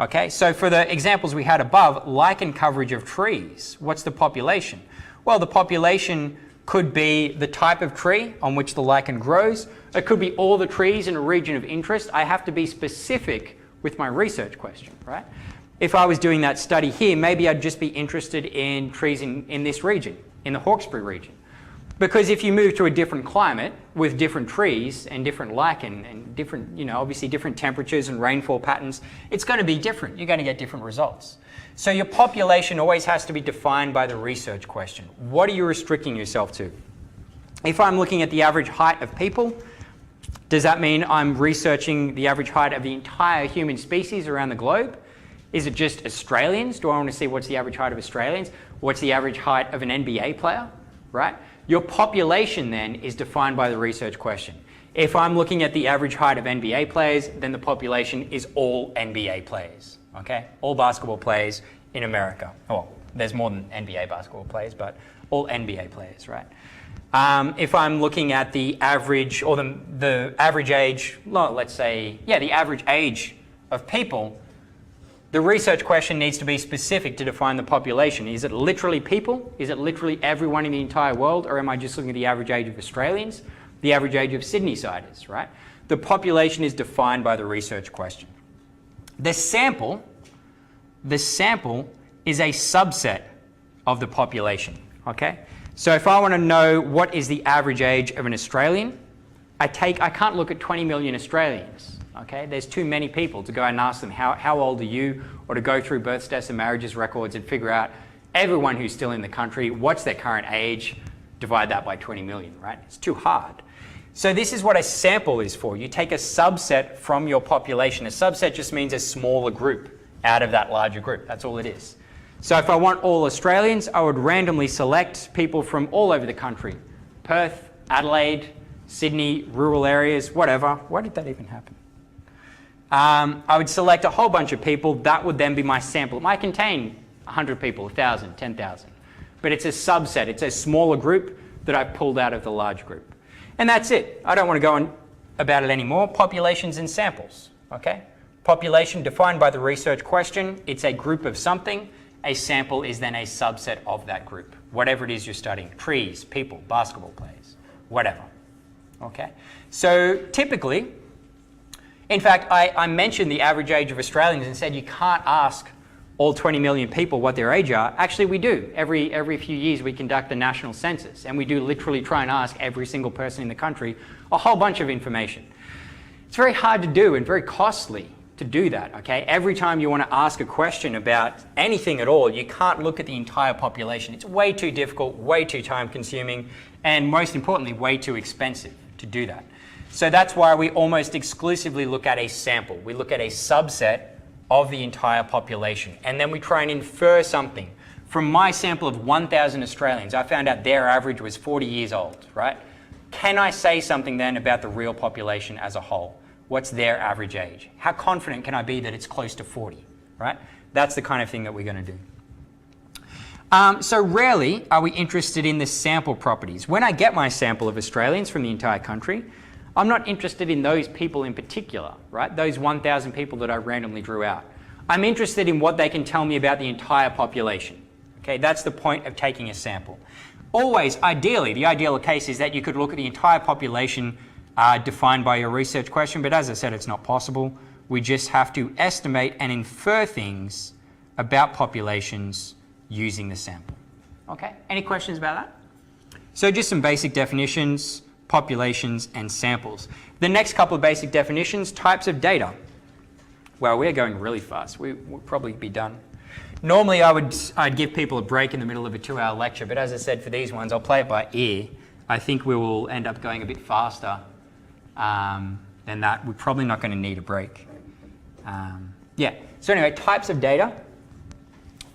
Okay, so for the examples we had above, lichen coverage of trees, what's the population? Well, the population could be the type of tree on which the lichen grows. It could be all the trees in a region of interest. I have to be specific with my research question, right? If I was doing that study here, maybe I'd just be interested in trees in this region, in the Hawkesbury region. Because if you move to a different climate with different trees and different lichen and different, obviously different temperatures and rainfall patterns, it's going to be different. You're going to get different results. So your population always has to be defined by the research question. What are you restricting yourself to? If I'm looking at the average height of people, does that mean I'm researching the average height of the entire human species around the globe? Is it just Australians? Do I want to see what's the average height of Australians? What's the average height of an NBA player, right? Your population then is defined by the research question. If I'm looking at the average height of NBA players, then the population is all NBA players, okay? All basketball players in America. Well, there's more than NBA basketball players, but all NBA players, right? If I'm looking at the average, or the average age, well, let's say, the average age of people, the research question needs to be specific to define the population. Is it literally people? Is it literally everyone in the entire world? Or am I just looking at the average age of Australians? The average age of Sydneysiders, right? The population is defined by the research question. The sample is a subset of the population, okay? So if I want to know what is the average age of an Australian, I can't look at 20 million Australians. Okay, there's too many people to go and ask them how old are you, or to go through births, deaths and marriages records and figure out everyone who's still in the country, what's their current age, divide that by 20 million, right? It's too hard. So this is what a sample is for. You take a subset from your population. A subset just means a smaller group out of that larger group. That's all it is. So if I want all Australians, I would randomly select people from all over the country. Perth, Adelaide, Sydney, rural areas, whatever. Why did that even happen? I would select a whole bunch of people. That would then be my sample. It might contain 100 people, 1,000, 10,000. But it's a subset. It's a smaller group that I've pulled out of the large group. And that's it. I don't want to go on about it anymore. Populations and samples. Okay? Population defined by the research question. It's a group of something. A sample is then a subset of that group. Whatever it is you're studying. Trees, people, basketball players, whatever. Okay? So typically, in fact, I mentioned the average age of Australians and said you can't ask all 20 million people what their age are. Actually, we do. Every few years we conduct the national census, and we do literally try and ask every single person in the country a whole bunch of information. It's very hard to do and very costly to do that, okay? Every time you want to ask a question about anything at all, you can't look at the entire population. It's way too difficult, way too time consuming, and most importantly, way too expensive to do that. So that's why we almost exclusively look at a sample. We look at a subset of the entire population, and then we try and infer something. From my sample of 1,000 Australians, I found out their average was 40 years old, right? Can I say something then about the real population as a whole? What's their average age? How confident can I be that it's close to 40, right? That's the kind of thing that we're going to do. So rarely are we interested in the sample properties. When I get my sample of Australians from the entire country, I'm not interested in those people in particular, right? Those 1,000 people that I randomly drew out. I'm interested in what they can tell me about the entire population. Okay, that's the point of taking a sample. Always, ideally, the ideal case is that you could look at the entire population defined by your research question, but as I said, it's not possible. We just have to estimate and infer things about populations using the sample. Okay, any questions about that? So just some basic definitions. Populations and samples. The next couple of basic definitions, types of data. Well, we're going really fast. We'll probably be done. Normally I'd give people a break in the middle of a 2-hour lecture, but as I said, for these ones, I'll play it by ear. I think we will end up going a bit faster than that. We're probably not going to need a break. So anyway, types of data.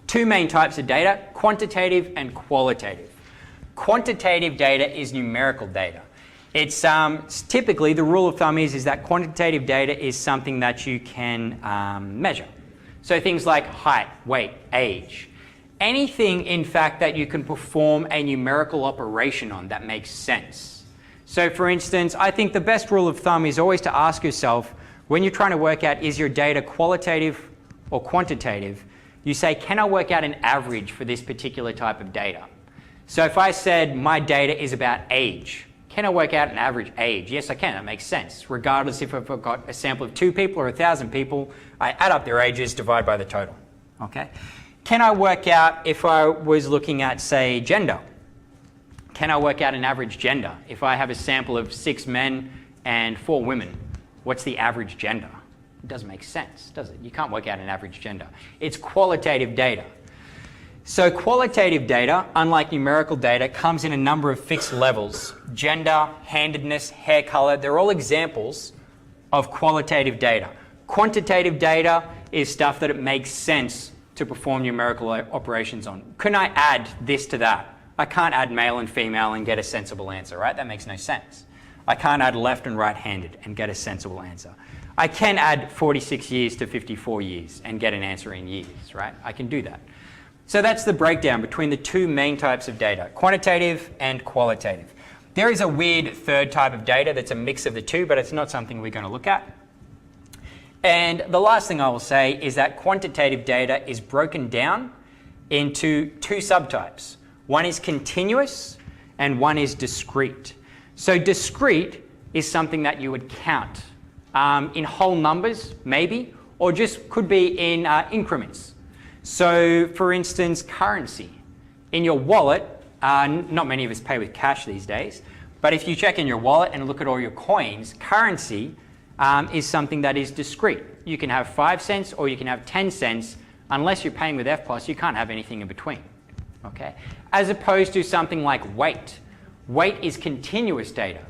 Two main types of data, quantitative and qualitative. Quantitative data is numerical data. It's typically, the rule of thumb is that quantitative data is something that you can measure. So things like height, weight, age. Anything, in fact, that you can perform a numerical operation on that makes sense. So for instance, I think the best rule of thumb is always to ask yourself, when you're trying to work out, is your data qualitative or quantitative, you say, can I work out an average for this particular type of data? So if I said my data is about age, can I work out an average age? Yes, I can. That makes sense. Regardless if I've got a sample of 2 people or 1,000 people, I add up their ages, divide by the total. Okay. Can I work out if I was looking at, say, gender? Can I work out an average gender? If I have a sample of 6 men and 4 women, what's the average gender? It doesn't make sense, does it? You can't work out an average gender. It's qualitative data. So qualitative data, unlike numerical data, comes in a number of fixed levels. Gender, handedness, hair color, they're all examples of qualitative data. Quantitative data is stuff that it makes sense to perform numerical operations on. Can I add this to that? I can't add male and female and get a sensible answer, right? That makes no sense. I can't add left and right-handed and get a sensible answer. I can add 46 years to 54 years and get an answer in years, right? I can do that. So that's the breakdown between the two main types of data, quantitative and qualitative. There is a weird third type of data that's a mix of the two, but it's not something we're going to look at. And the last thing I will say is that quantitative data is broken down into two subtypes. One is continuous and one is discrete. So discrete is something that you would count in whole numbers, maybe, or just could be in increments. So for instance, currency. In your wallet, not many of us pay with cash these days, but if you check in your wallet and look at all your coins, currency is something that is discrete. You can have 5 cents or you can have 10 cents. Unless you're paying with EFTPOS, you can't have anything in between. Okay? As opposed to something like weight. Weight is continuous data.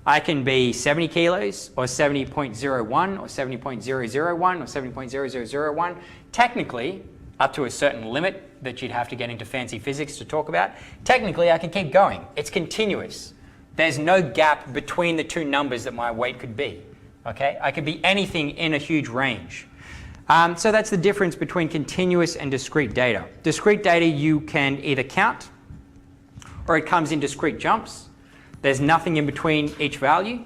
I can be 70 kilos or 70.01 or 70.001 or 70.0001. Technically, up to a certain limit that you'd have to get into fancy physics to talk about, technically I can keep going. It's continuous. There's no gap between the two numbers that my weight could be. Okay? I could be anything in a huge range. So that's the difference between continuous and discrete data. Discrete data you can either count or it comes in discrete jumps. There's nothing in between each value.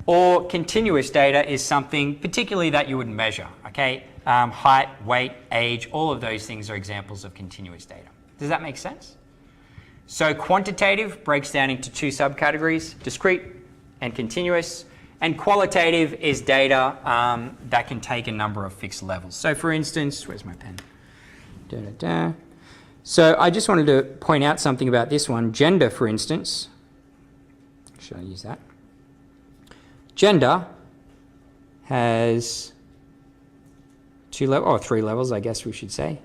Or continuous data is something particularly that you would measure. Okay? Height, weight, age, all of those things are examples of continuous data. Does that make sense? So quantitative breaks down into two subcategories, discrete and continuous. And qualitative is data that can take a number of fixed levels. So for instance, where's my pen? So I just wanted to point out something about this one. Gender, for instance. Should I use that? Gender has 3 levels, I guess we should say.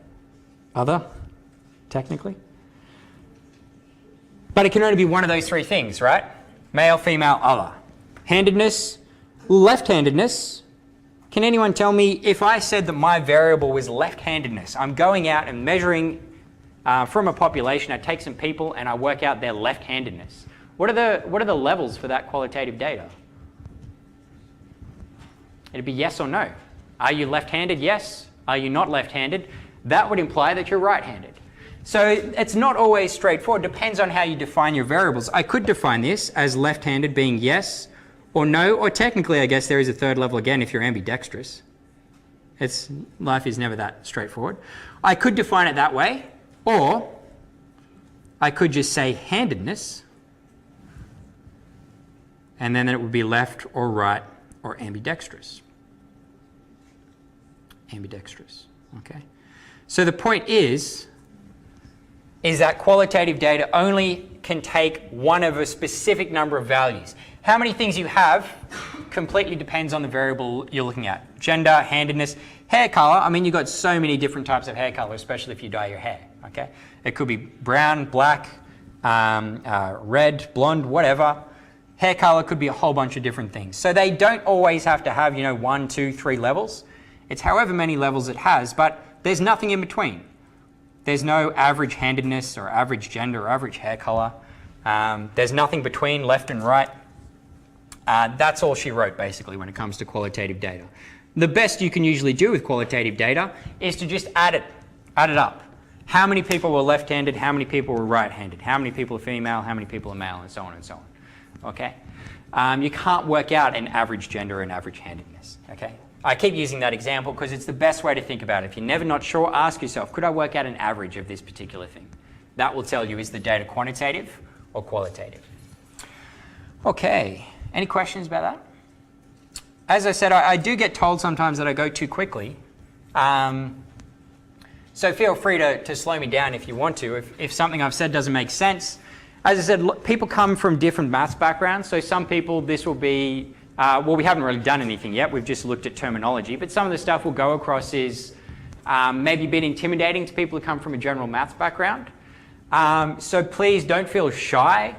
Other, technically. But it can only be one of those 3 things, right? Male, female, other. Handedness, left-handedness. Can anyone tell me if I said that my variable was left-handedness? I'm going out and measuring from a population. I take some people and I work out their left-handedness. What are the levels for that qualitative data? It'd be yes or no. Are you left-handed? Yes. Are you not left-handed? That would imply that you're right-handed. So it's not always straightforward. It depends on how you define your variables. I could define this as left-handed being yes or no, or technically I guess there is a third level again if you're ambidextrous. Life is never that straightforward. I could define it that way, or I could just say handedness, and then it would be left or right or ambidextrous. Ambidextrous, okay? So the point is that qualitative data only can take one of a specific number of values. How many things you have completely depends on the variable you're looking at. Gender, handedness, hair color. I mean, you've got so many different types of hair color, especially if you dye your hair, okay? It could be brown, black, red, blonde, whatever. Hair color could be a whole bunch of different things. So they don't always have to have, 1, 2, 3 levels. It's however many levels it has, but there's nothing in between. There's no average handedness or average gender or average hair color. There's nothing between left and right. That's all she wrote, basically, when it comes to qualitative data. The best you can usually do with qualitative data is to just add it up. How many people were left-handed? How many people were right-handed? How many people are female? How many people are male? And so on and so on. Okay? You can't work out an average gender and average handedness. Okay? I keep using that example because it's the best way to think about it. If you're never not sure, ask yourself, could I work out an average of this particular thing? That will tell you, is the data quantitative or qualitative? Okay. Any questions about that? As I said, I do get told sometimes that I go too quickly. So feel free to slow me down if you want to. If something I've said doesn't make sense, As I said, people come from different maths backgrounds. So some people, this will be, well, we haven't really done anything yet. We've just looked at terminology. But some of the stuff we'll go across is maybe a bit intimidating to people who come from a general maths background. So please don't feel shy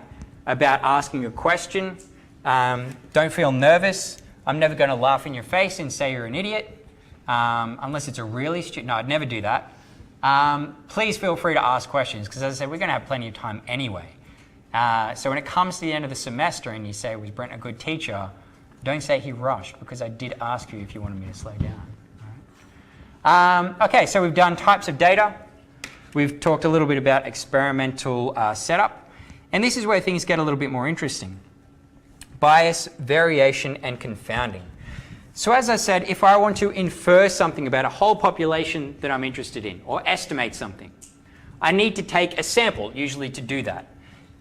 about asking a question. Don't feel nervous. I'm never going to laugh in your face and say you're an idiot, unless it's a really stupid. No, I'd never do that. Please feel free to ask questions, because as I said, we're going to have plenty of time anyway. So when it comes to the end of the semester and you say, was Brent a good teacher, don't say he rushed, because I did ask you if you wanted me to slow down. All right. Okay, so we've done types of data. We've talked a little bit about experimental setup. And this is where things get a little bit more interesting. Bias, variation, and confounding. So as I said, if I want to infer something about a whole population that I'm interested in, or estimate something, I need to take a sample, usually to do that.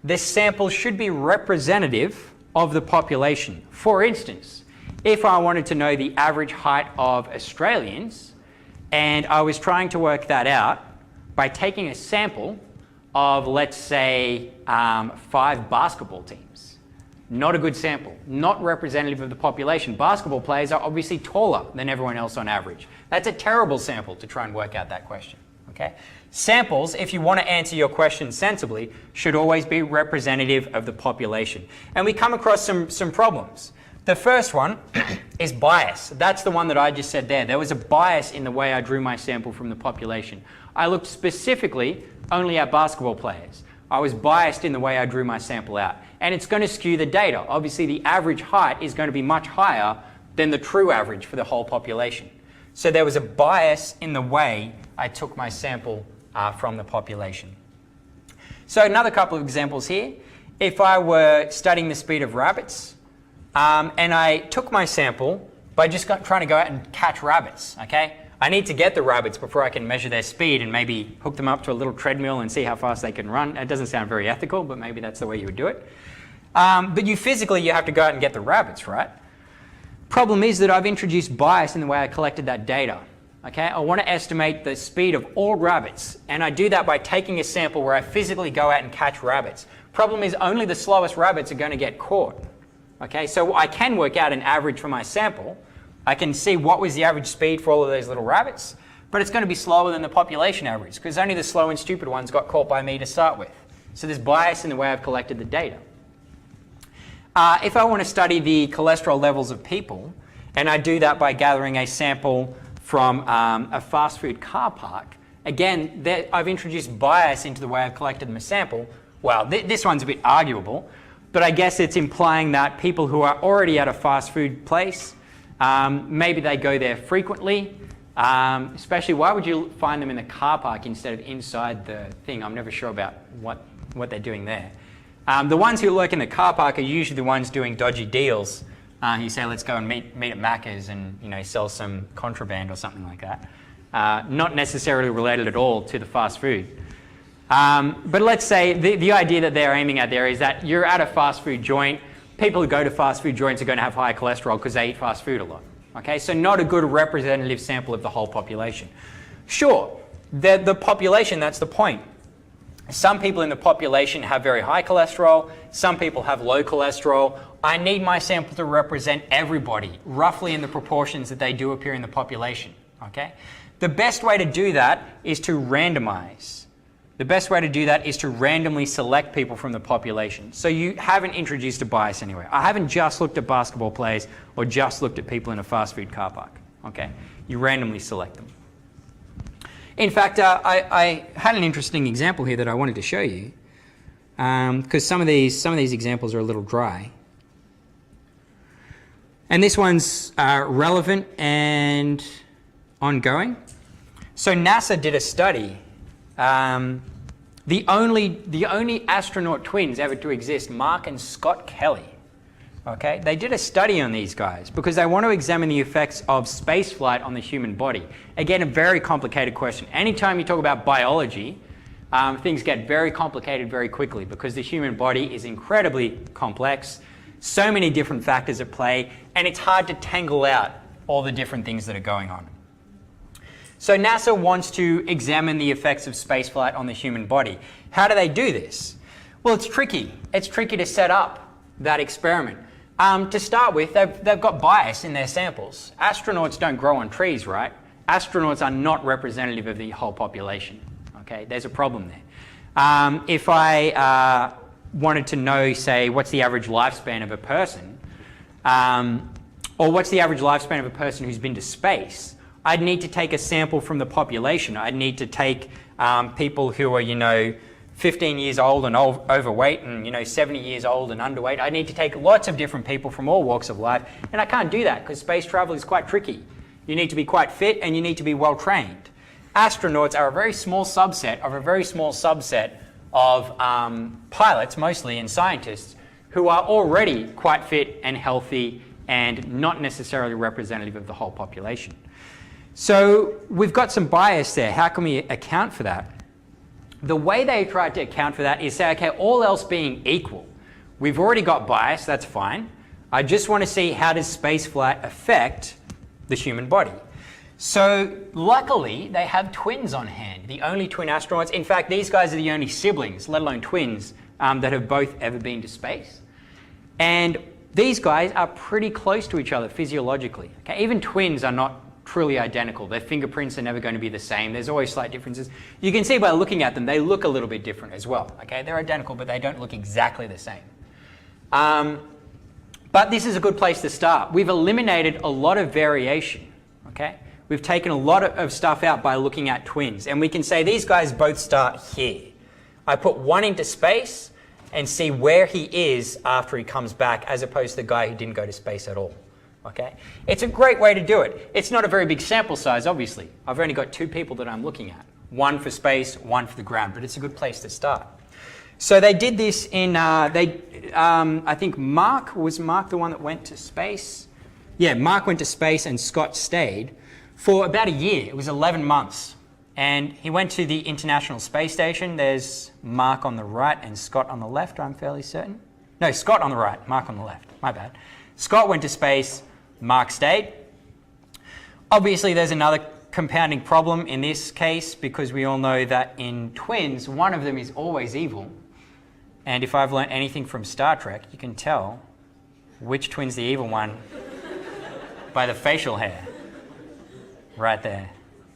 This sample should be representative of the population. For instance, if I wanted to know the average height of Australians, and I was trying to work that out by taking a sample of, let's say, 5 basketball teams. Not a good sample, not representative of the population. Basketball players are obviously taller than everyone else on average. That's a terrible sample to try and work out that question. Okay? Samples, if you want to answer your question sensibly, should always be representative of the population. And we come across some problems. The first one is bias. That's the one that I just said there. There was a bias in the way I drew my sample from the population. I looked specifically only at basketball players. I was biased in the way I drew my sample out. And it's going to skew the data. Obviously, the average height is going to be much higher than the true average for the whole population. So there was a bias in the way I took my sample from the population. So another couple of examples here. If I were studying the speed of rabbits, and I took my sample by just trying to go out and catch rabbits, okay? I need to get the rabbits before I can measure their speed and maybe hook them up to a little treadmill and see how fast they can run. It doesn't sound very ethical, but maybe that's the way you would do it. But you physically have to go out and get the rabbits, right? Problem is that I've introduced bias in the way I collected that data. Okay, I want to estimate the speed of all rabbits, and I do that by taking a sample where I physically go out and catch rabbits. Problem is only the slowest rabbits are going to get caught. Okay, so I can work out an average for my sample. I can see what was the average speed for all of those little rabbits, but it's going to be slower than the population average, because only the slow and stupid ones got caught by me to start with. So there's bias in the way I've collected the data. If I want to study the cholesterol levels of people, and I do that by gathering a sample from a fast food car park, again, I've introduced bias into the way I've collected my sample. Well, this one's a bit arguable, but I guess it's implying that people who are already at a fast food place, maybe they go there frequently, especially why would you find them in the car park instead of inside the thing? I'm never sure about what they're doing there. The ones who work in the car park are usually the ones doing dodgy deals. You say, let's go and meet at Macca's and sell some contraband or something like that. Not necessarily related at all to the fast food. But let's say the idea that they're aiming at there is that you're at a fast food joint. People who go to fast food joints are going to have high cholesterol because they eat fast food a lot. Okay, so not a good representative sample of the whole population. Sure, the population, that's the point. Some people in the population have very high cholesterol. Some people have low cholesterol. I need my sample to represent everybody, roughly in the proportions that they do appear in the population. Okay? The best way to do that is to randomize. The best way to do that is to randomly select people from the population. So you haven't introduced a bias anywhere. I haven't just looked at basketball players or just looked at people in a fast food car park. Okay? You randomly select them. In fact, I had an interesting example here that I wanted to show you, because some of these examples are a little dry. And this one's relevant and ongoing. So NASA did a study. The only astronaut twins ever to exist, Mark and Scott Kelly. Okay, they did a study on these guys because they want to examine the effects of spaceflight on the human body. Again, a very complicated question. Anytime you talk about biology, things get very complicated very quickly because the human body is incredibly complex, so many different factors at play, and it's hard to tangle out all the different things that are going on. So NASA wants to examine the effects of spaceflight on the human body. How do they do this? Well, Well, it's tricky. It's tricky to set up that experiment. To start with, they've got bias in their samples. Astronauts don't grow on trees, right? Astronauts are not representative of the whole population. Okay, there's a problem there. If I wanted to know, say, what's the average lifespan of a person, or what's the average lifespan of a person who's been to space, I'd need to take a sample from the population. I'd need to take people who are, 15 years old and overweight and, 70 years old and underweight. I need to take lots of different people from all walks of life, and I can't do that because space travel is quite tricky. You need to be quite fit and you need to be well trained. Astronauts are a very small subset of pilots, mostly, and scientists who are already quite fit and healthy and not necessarily representative of the whole population. So we've got some bias there. How can we account for that? The way they tried to account for that is say, okay, all else being equal, we've already got bias, that's fine. I just want to see how does spaceflight affect the human body. So luckily, they have twins on hand, the only twin astronauts. In fact, these guys are the only siblings, let alone twins, that have both ever been to space. And these guys are pretty close to each other physiologically. Okay? Even twins are not truly identical. Their fingerprints are never going to be the same. There's always slight differences. You can see by looking at them, they look a little bit different as well. Okay? They're identical, but they don't look exactly the same. But this is a good place to start. We've eliminated a lot of variation. Okay? We've taken a lot of stuff out by looking at twins. And we can say these guys both start here. I put one into space and see where he is after he comes back, as opposed to the guy who didn't go to space at all. Okay? It's a great way to do it. It's not a very big sample size, obviously. I've only got 2 people that I'm looking at. One for space, one for the ground, but it's a good place to start. So they did this in, I think Mark the one that went to space? Yeah, Mark went to space and Scott stayed for about a year. It was 11 months. And he went to the International Space Station. There's Mark on the right and Scott on the left, I'm fairly certain. No, Scott on the right, Mark on the left. My bad. Scott went to space, Mark stayed. Obviously, there's another compounding problem in this case because we all know that in twins, one of them is always evil. And if I've learned anything from Star Trek, you can tell which twin's the evil one by the facial hair. Right there.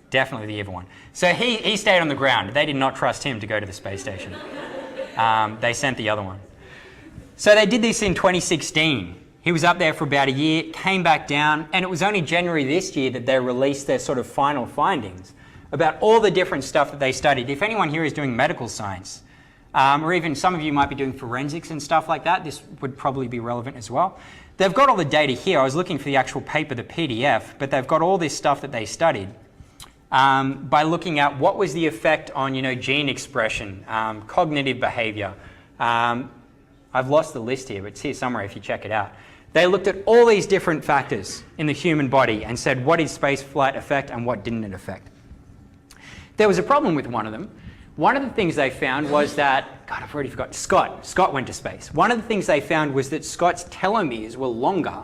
Definitely the evil one. So he stayed on the ground. They did not trust him to go to the space station. They sent the other one. So they did this in 2016. He was up there for about a year, came back down, and it was only January this year that they released their sort of final findings about all the different stuff that they studied. If anyone here is doing medical science, or even some of you might be doing forensics and stuff like that, this would probably be relevant as well. They've got all the data here. I was looking for the actual paper, the PDF, but they've got all this stuff that they studied by looking at what was the effect on, gene expression, cognitive behavior. I've lost the list here, but it's here somewhere if you check it out. They looked at all these different factors in the human body and said, what did spaceflight affect and what didn't it affect? There was a problem with one of them. One of the things they found was that, God, I've already forgotten, Scott went to space. One of the things they found was that Scott's telomeres were longer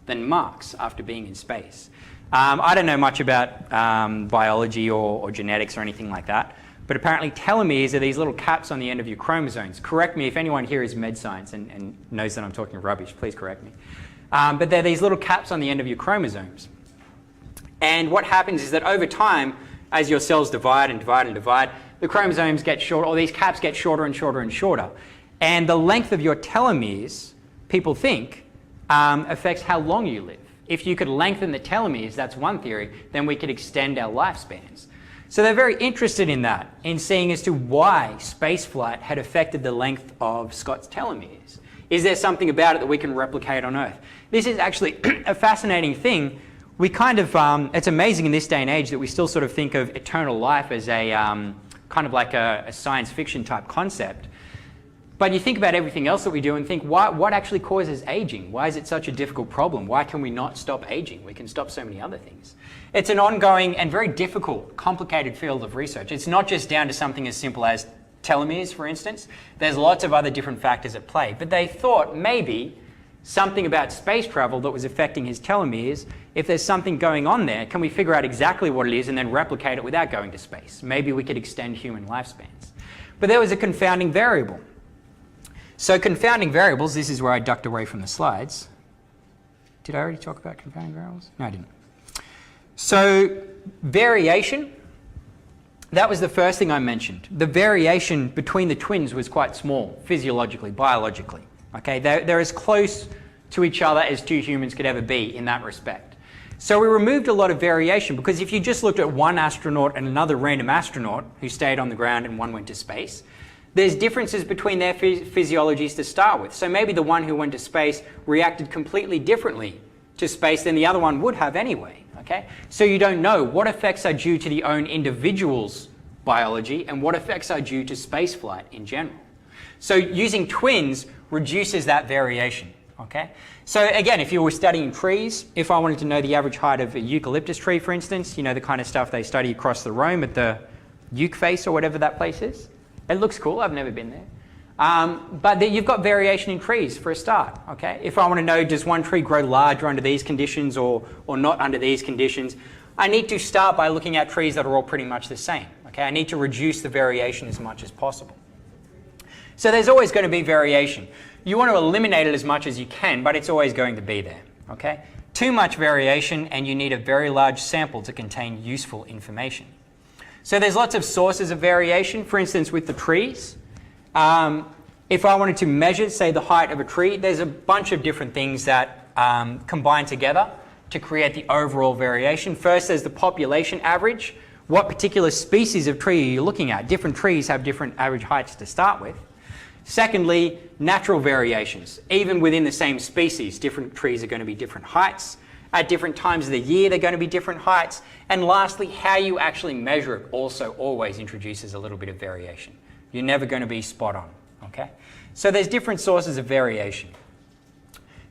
than Mark's after being in space. I don't know much about biology or genetics or anything like that, but apparently telomeres are these little caps on the end of your chromosomes. Correct me if anyone here is med science and knows that I'm talking rubbish, please correct me. But they're these little caps on the end of your chromosomes. And what happens is that over time, as your cells divide and divide and divide, the chromosomes get shorter, or these caps get shorter and shorter and shorter. And the length of your telomeres, people think, affects how long you live. If you could lengthen the telomeres, that's one theory, then we could extend our lifespans. So they're very interested in that, in seeing as to why spaceflight had affected the length of Scott's telomeres. Is there something about it that we can replicate on Earth? This is actually a fascinating thing. We kind of, it's amazing in this day and age that we still sort of think of eternal life as a kind of like a science fiction type concept. But you think about everything else that we do and think, what actually causes aging? Why is it such a difficult problem? Why can we not stop aging? We can stop so many other things. It's an ongoing and very difficult, complicated field of research. It's not just down to something as simple as telomeres, for instance. There's lots of other different factors at play. But they thought maybe something about space travel that was affecting his telomeres, if there's something going on there, can we figure out exactly what it is and then replicate it without going to space? Maybe we could extend human lifespans. But there was a confounding variable. So confounding variables, this is where I ducked away from the slides. Did I already talk about confounding variables? No, I didn't. So variation, that was the first thing I mentioned. The variation between the twins was quite small, physiologically, biologically. Okay, they're as close to each other as two humans could ever be in that respect. So we removed a lot of variation, because if you just looked at one astronaut and another random astronaut who stayed on the ground and one went to space, there's differences between their physiologies to start with. So maybe the one who went to space reacted completely differently to space than the other one would have anyway. Okay? So you don't know what effects are due to the own individual's biology and what effects are due to spaceflight in general. So using twins reduces that variation. Okay? So again, if you were studying trees, if I wanted to know the average height of a eucalyptus tree, for instance, you know, the kind of stuff they study across the Rome at the Euc face or whatever that place is. It looks cool. I've never been there. But you've got variation in trees for a start. Okay? If I want to know, does one tree grow larger under these conditions or not under these conditions, I need to start by looking at trees that are all pretty much the same. Okay? I need to reduce the variation as much as possible. So there's always going to be variation. You want to eliminate it as much as you can, but it's always going to be there. Okay? Too much variation, and you need a very large sample to contain useful information. So there's lots of sources of variation. For instance, with the trees, if I wanted to measure, say, the height of a tree, there's a bunch of different things that combine together to create the overall variation. First, there's the population average. What particular species of tree are you looking at? Different trees have different average heights to start with. Secondly, natural variations. Even within the same species, different trees are going to be different heights. At different times of the year, they're going to be different heights. And lastly, how you actually measure it also always introduces a little bit of variation. You're never going to be spot on. Okay? So there's different sources of variation.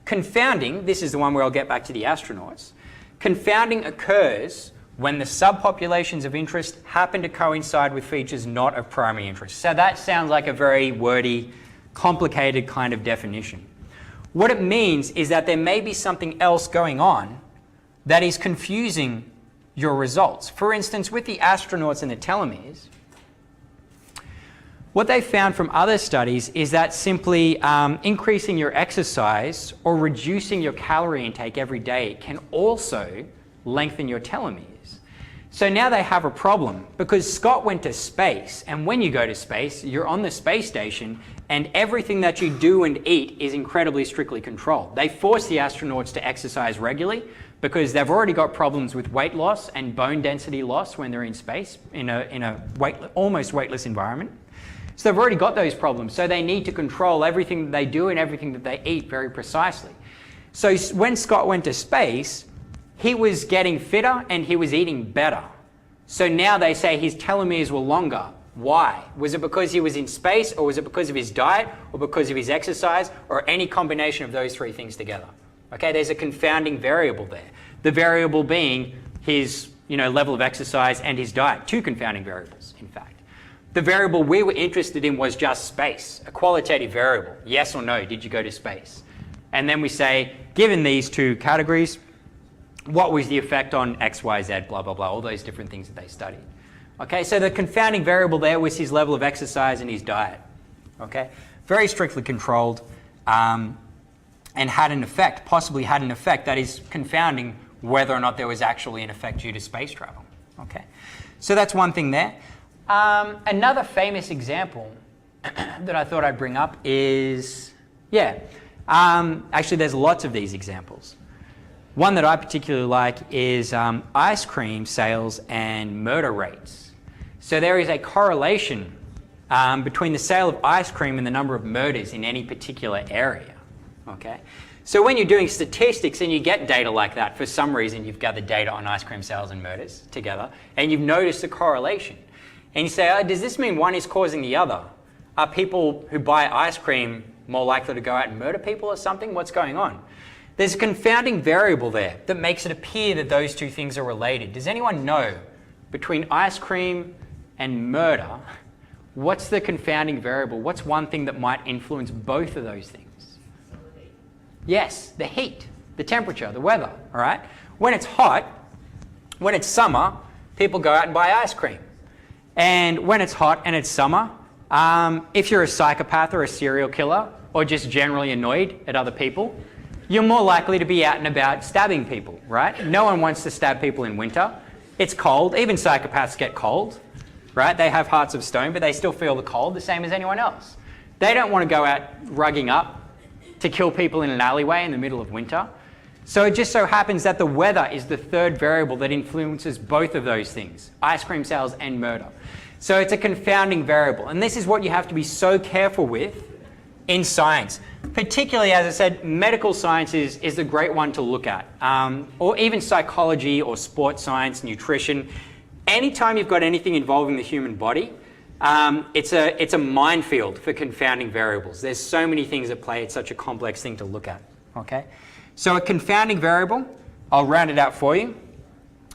Confounding, this is the one where I'll get back to the astronauts. Confounding occurs when the subpopulations of interest happen to coincide with features not of primary interest. So that sounds like a very wordy, complicated kind of definition. What it means is that there may be something else going on that is confusing your results. For instance, with the astronauts and the telomeres, what they found from other studies is that simply increasing your exercise or reducing your calorie intake every day can also lengthen your telomeres. So now they have a problem, because Scott went to space, and when you go to space, you're on the space station, and everything that you do and eat is incredibly strictly controlled. They force the astronauts to exercise regularly because they've already got problems with weight loss and bone density loss when they're in space in a almost weightless environment. So they've already got those problems. So they need to control everything that they do and everything that they eat very precisely. So when Scott went to space, he was getting fitter and he was eating better. So now they say his telomeres were longer. Why? Was it because he was in space, or was it because of his diet, or because of his exercise, or any combination of those three things together? Okay, there's a confounding variable there. The variable being his level of exercise and his diet. Two confounding variables, in fact. The variable we were interested in was just space, a qualitative variable. Yes or no, did you go to space? And then we say, given these two categories, what was the effect on X, Y, Z, blah, blah, blah, all those different things that they studied. Okay, so the confounding variable there was his level of exercise and his diet. Okay, very strictly controlled and had an effect, possibly had an effect that is confounding whether or not there was actually an effect due to space travel. Okay, so that's one thing there. Another famous example that I thought I'd bring up is, actually there's lots of these examples. One that I particularly like is ice cream sales and murder rates. So there is a correlation between the sale of ice cream and the number of murders in any particular area. Okay? So when you're doing statistics and you get data like that, for some reason you've gathered data on ice cream sales and murders together, and you've noticed a correlation. And you say, does this mean one is causing the other? Are people who buy ice cream more likely to go out and murder people or something? What's going on? There's a confounding variable there that makes it appear that those two things are related. Does anyone know, between ice cream and murder, what's the confounding variable? What's one thing that might influence both of those things? Yes, the heat, the temperature, the weather, all right? When it's hot, when it's summer, people go out and buy ice cream. And when it's hot and it's summer, if you're a psychopath or a serial killer, or just generally annoyed at other people, you're more likely to be out and about stabbing people, right? No one wants to stab people in winter. It's cold. Even psychopaths get cold, right? They have hearts of stone, but they still feel the cold the same as anyone else. They don't want to go out rugging up to kill people in an alleyway in the middle of winter. So it just so happens that the weather is the third variable that influences both of those things, ice cream sales and murder. So it's a confounding variable. And this is what you have to be so careful with in science. Particularly, as I said, medical science is a great one to look at. Or even psychology or sports science, nutrition. Anytime you've got anything involving the human body, it's a minefield for confounding variables. There's so many things at play. It's such a complex thing to look at. Okay? So a confounding variable, I'll round it out for you.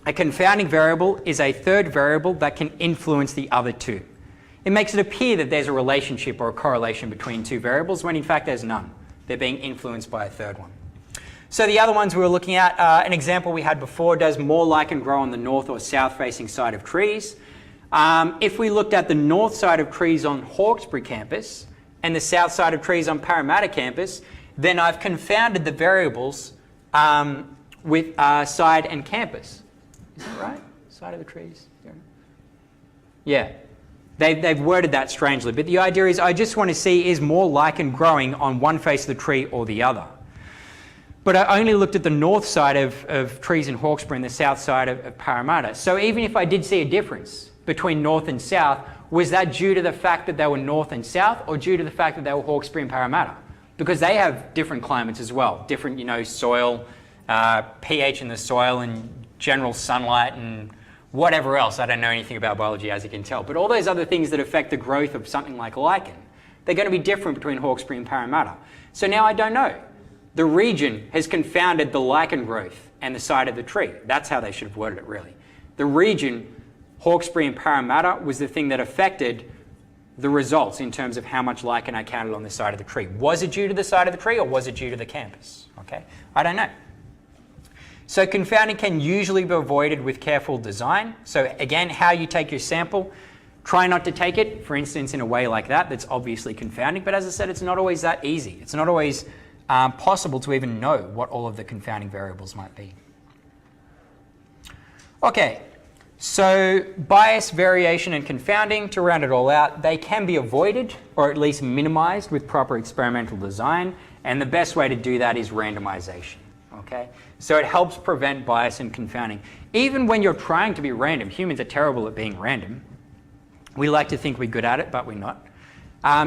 A confounding variable is a third variable that can influence the other two. It makes it appear that there's a relationship or a correlation between two variables when in fact there's none. They're being influenced by a third one. So the other ones we were looking at, an example we had before, does more lichen grow on the north or south facing side of trees? If we looked at the north side of trees on Hawkesbury campus and the south side of trees on Parramatta campus, then I've confounded the variables with side and campus. Is that right? Side of the trees? Yeah. They've worded that strangely, but the idea is I just want to see is more lichen growing on one face of the tree or the other. But I only looked at the north side of trees in Hawkesbury and the south side of Parramatta. So even if I did see a difference between north and south, was that due to the fact that they were north and south or due to the fact that they were Hawkesbury and Parramatta? Because they have different climates as well, different, soil, pH in the soil and general sunlight and whatever else. I don't know anything about biology, as you can tell. But all those other things that affect the growth of something like lichen, they're going to be different between Hawkesbury and Parramatta. So now I don't know. The region has confounded the lichen growth and the side of the tree. That's how they should have worded it, really. The region, Hawkesbury and Parramatta, was the thing that affected the results in terms of how much lichen I counted on the side of the tree. Was it due to the side of the tree or was it due to the campus? Okay, I don't know. So confounding can usually be avoided with careful design. So again, how you take your sample, try not to take it, for instance, in a way like that, that's obviously confounding. But as I said, it's not always that easy. It's not always possible to even know what all of the confounding variables might be. Okay. So bias, variation, and confounding, to round it all out, they can be avoided or at least minimized with proper experimental design. And the best way to do that is randomization. Okay? So it helps prevent bias and confounding. Even when you're trying to be random, humans are terrible at being random. We like to think we're good at it, but we're not.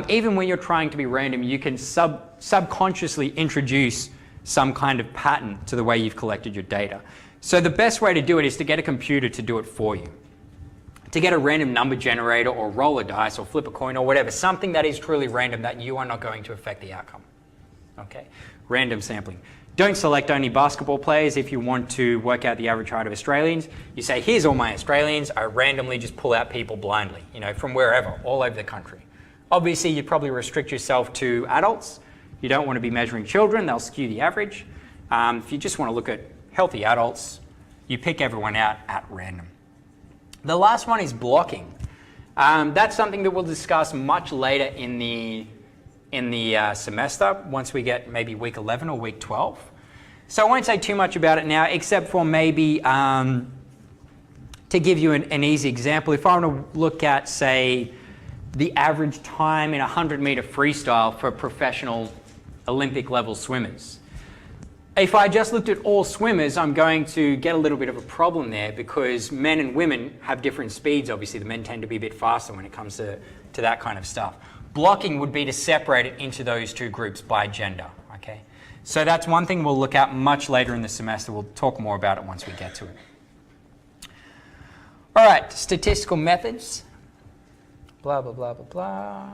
Even when you're trying to be random, you can subconsciously introduce some kind of pattern to the way you've collected your data. So the best way to do it is to get a computer to do it for you. To get a random number generator or roll a dice or flip a coin or whatever, something that is truly random that you are not going to affect the outcome. Okay, random sampling. Don't select only basketball players if you want to work out the average height of Australians. You say, here's all my Australians. I randomly just pull out people blindly, from wherever, all over the country. Obviously, you'd probably restrict yourself to adults. You don't want to be measuring children. They'll skew the average. If you just want to look at healthy adults, you pick everyone out at random. The last one is blocking. That's something that we'll discuss much later in the semester, once we get maybe week 11 or week 12. So I won't say too much about it now, except for maybe to give you an easy example. If I want to look at, say, the average time in a 100-meter freestyle for professional Olympic level swimmers. If I just looked at all swimmers, I'm going to get a little bit of a problem there because men and women have different speeds. Obviously, the men tend to be a bit faster when it comes to that kind of stuff. Blocking would be to separate it into those two groups by gender. Okay, so that's one thing we'll look at much later in the semester. We'll talk more about it once we get to it. All right, statistical methods. Blah, blah, blah, blah, blah.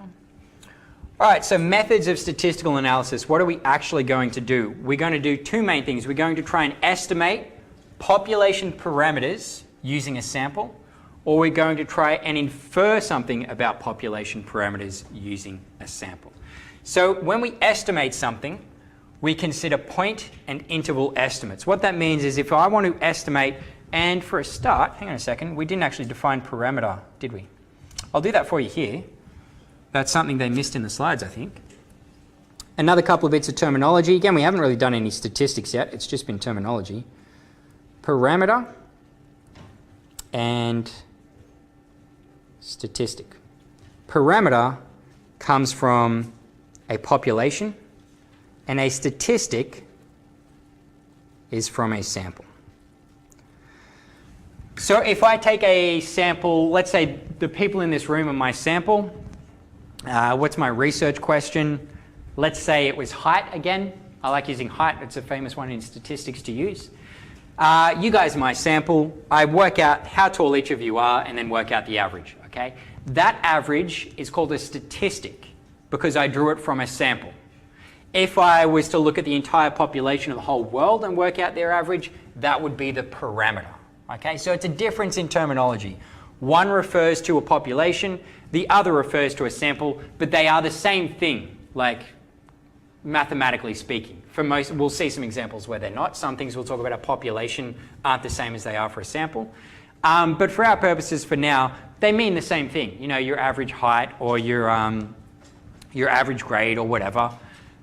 All right, so methods of statistical analysis. What are we actually going to do? We're going to do two main things. We're going to try and estimate population parameters using a sample, or we're going to try and infer something about population parameters using a sample. So when we estimate something, we consider point and interval estimates. What that means is if I want to estimate, and for a start, hang on a second, we didn't actually define parameter, did we? I'll do that for you here. That's something they missed in the slides, I think. Another couple of bits of terminology. Again, we haven't really done any statistics yet. It's just been terminology. Parameter and statistic. Parameter comes from a population, and a statistic is from a sample. So if I take a sample, let's say the people in this room are my sample. What's my research question? Let's say it was height again. I like using height. It's a famous one in statistics to use. You guys are my sample. I work out how tall each of you are and then work out the average. Okay? That average is called a statistic because I drew it from a sample. If I was to look at the entire population of the whole world and work out their average, that would be the parameter. Okay? So it's a difference in terminology. One refers to a population, the other refers to a sample, but they are the same thing, like mathematically speaking. For most, we'll see some examples where they're not. Some things we'll talk about a population aren't the same as they are for a sample. But for our purposes for now, they mean the same thing. You know, your average height or your average grade or whatever.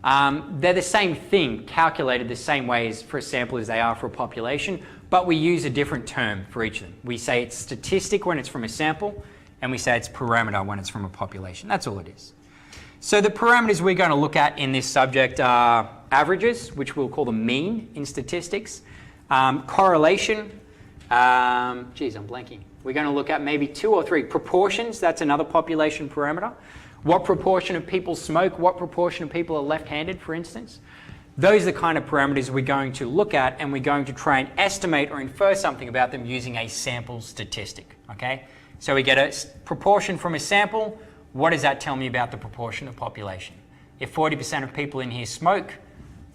They're the same thing, calculated the same way as for a sample as they are for a population, but we use a different term for each of them. We say it's statistic when it's from a sample, and we say it's parameter when it's from a population. That's all it is. So the parameters we're going to look at in this subject are averages, which we'll call the mean in statistics, correlation, geez, I'm blanking. We're going to look at maybe 2 or 3 proportions. That's another population parameter. What proportion of people smoke? What proportion of people are left-handed, for instance? Those are the kind of parameters we're going to look at, and we're going to try and estimate or infer something about them using a sample statistic. Okay? So we get a proportion from a sample. What does that tell me about the proportion of population? If 40% of people in here smoke,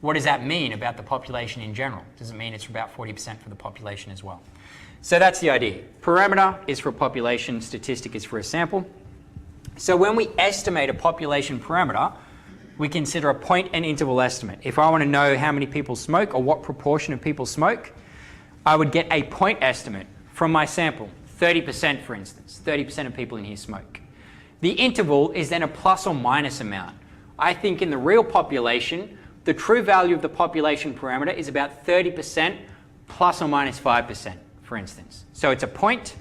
what does that mean about the population in general? Does it mean it's about 40% for the population as well? So that's the idea. Parameter is for a population, statistic is for a sample. So when we estimate a population parameter, we consider a point and interval estimate. If I want to know how many people smoke or what proportion of people smoke, I would get a point estimate from my sample, 30% for instance. 30% of people in here smoke. The interval is then a plus or minus amount. I think in the real population, the true value of the population parameter is about 30% plus or minus 5%, for instance. So it's a point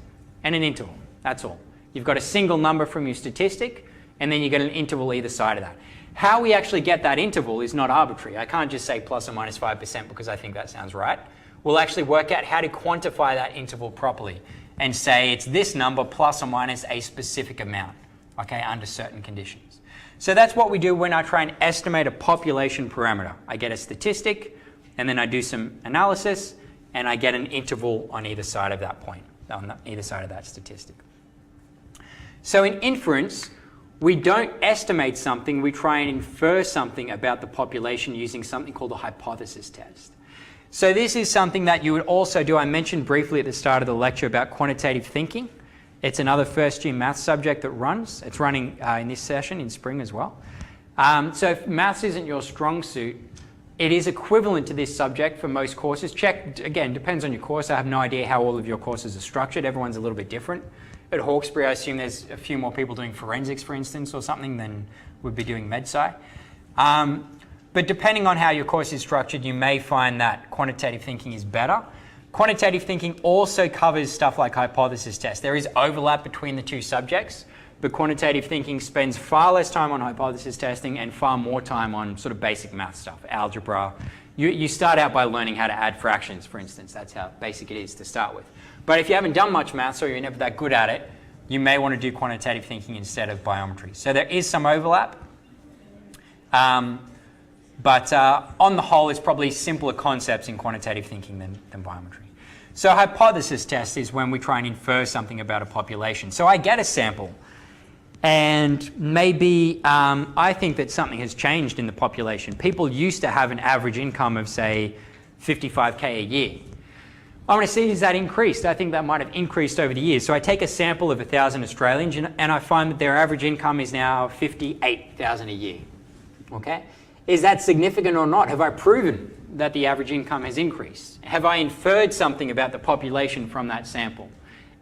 and an interval. That's all. You've got a single number from your statistic, and then you get an interval either side of that. How we actually get that interval is not arbitrary. I can't just say plus or minus 5% because I think that sounds right. We'll actually work out how to quantify that interval properly and say it's this number plus or minus a specific amount, okay, under certain conditions. So that's what we do when I try and estimate a population parameter. I get a statistic, and then I do some analysis, and I get an interval on either side of that point, on either side of that statistic. So in inference, we don't estimate something, we try and infer something about the population using something called a hypothesis test. So this is something that you would also do. I mentioned briefly at the start of the lecture about quantitative thinking. It's another first-year maths subject that runs. It's running in this session in spring as well. So if maths isn't your strong suit, it is equivalent to this subject for most courses. Check, again, depends on your course. I have no idea how all of your courses are structured. Everyone's a little bit different. At Hawkesbury, I assume there's a few more people doing forensics, for instance, or something than would be doing med-sci. But depending on how your course is structured, you may find that quantitative thinking is better. Quantitative thinking also covers stuff like hypothesis tests. There is overlap between the two subjects, but quantitative thinking spends far less time on hypothesis testing and far more time on sort of basic math stuff, algebra. You start out by learning how to add fractions, for instance. That's how basic it is to start with. But if you haven't done much maths or you're never that good at it, you may want to do quantitative thinking instead of biometry. So there is some overlap. But on the whole, it's probably simpler concepts in quantitative thinking than biometry. So hypothesis test is when we try and infer something about a population. So I get a sample, and maybe I think that something has changed in the population. People used to have an average income of, say, 55K a year. I want to see, is that increased? I think that might have increased over the years. So I take a sample of 1,000 Australians, and I find that their average income is now 58,000 a year. Okay? Is that significant or not? Have I proven that the average income has increased? Have I inferred something about the population from that sample?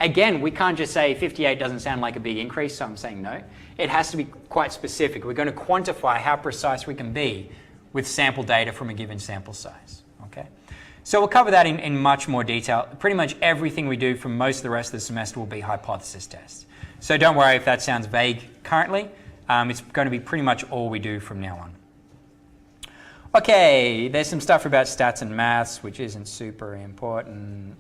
Again, we can't just say 58 doesn't sound like a big increase, so I'm saying no. It has to be quite specific. We're going to quantify how precise we can be with sample data from a given sample size. Okay? So we'll cover that in much more detail. Pretty much everything we do for most of the rest of the semester will be hypothesis tests. So don't worry if that sounds vague currently. It's going to be pretty much all we do from now on. Okay, there's some stuff about stats and maths, which isn't super important.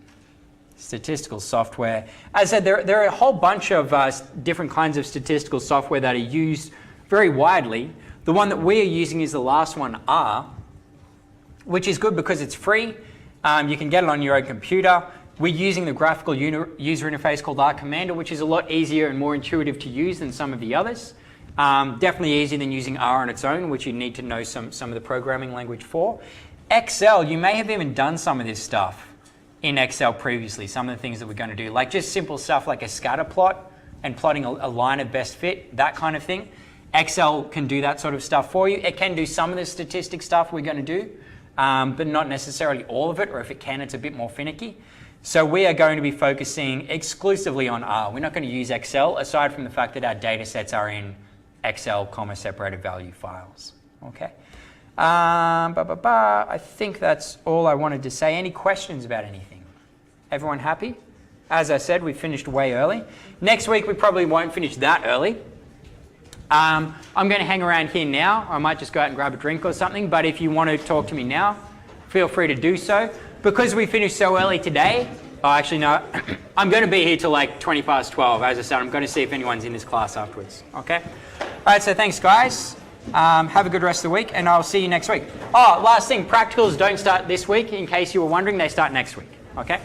Statistical software. As I said, there are a whole bunch of different kinds of statistical software that are used very widely. The one that we are using is the last one, R, which is good because it's free. You can get it on your own computer. We're using the graphical user interface called R Commander, which is a lot easier and more intuitive to use than some of the others. Definitely easier than using R on its own, which you need to know some of the programming language for. Excel, you may have even done some of this stuff in Excel previously, some of the things that we're going to do, like just simple stuff like a scatter plot and plotting a line of best fit, that kind of thing. Excel can do that sort of stuff for you. It can do some of the statistic stuff we're going to do, but not necessarily all of it, or if it can, it's a bit more finicky. So we are going to be focusing exclusively on R. We're not going to use Excel, aside from the fact that our data sets are in Excel, separated value files. Okay. I think that's all I wanted to say. Any questions about anything? Everyone happy? As I said, we finished way early. Next week, we probably won't finish that early. I'm going to hang around here now. I might just go out and grab a drink or something, but if you want to talk to me now, feel free to do so. Because we finished so early today, actually no, I'm going to be here till like 20 past 12. As I said, I'm going to see if anyone's in this class afterwards. Okay? All right, so thanks, guys. Have a good rest of the week, and I'll see you next week. Oh, last thing, practicals don't start this week. In case you were wondering, they start next week. Okay?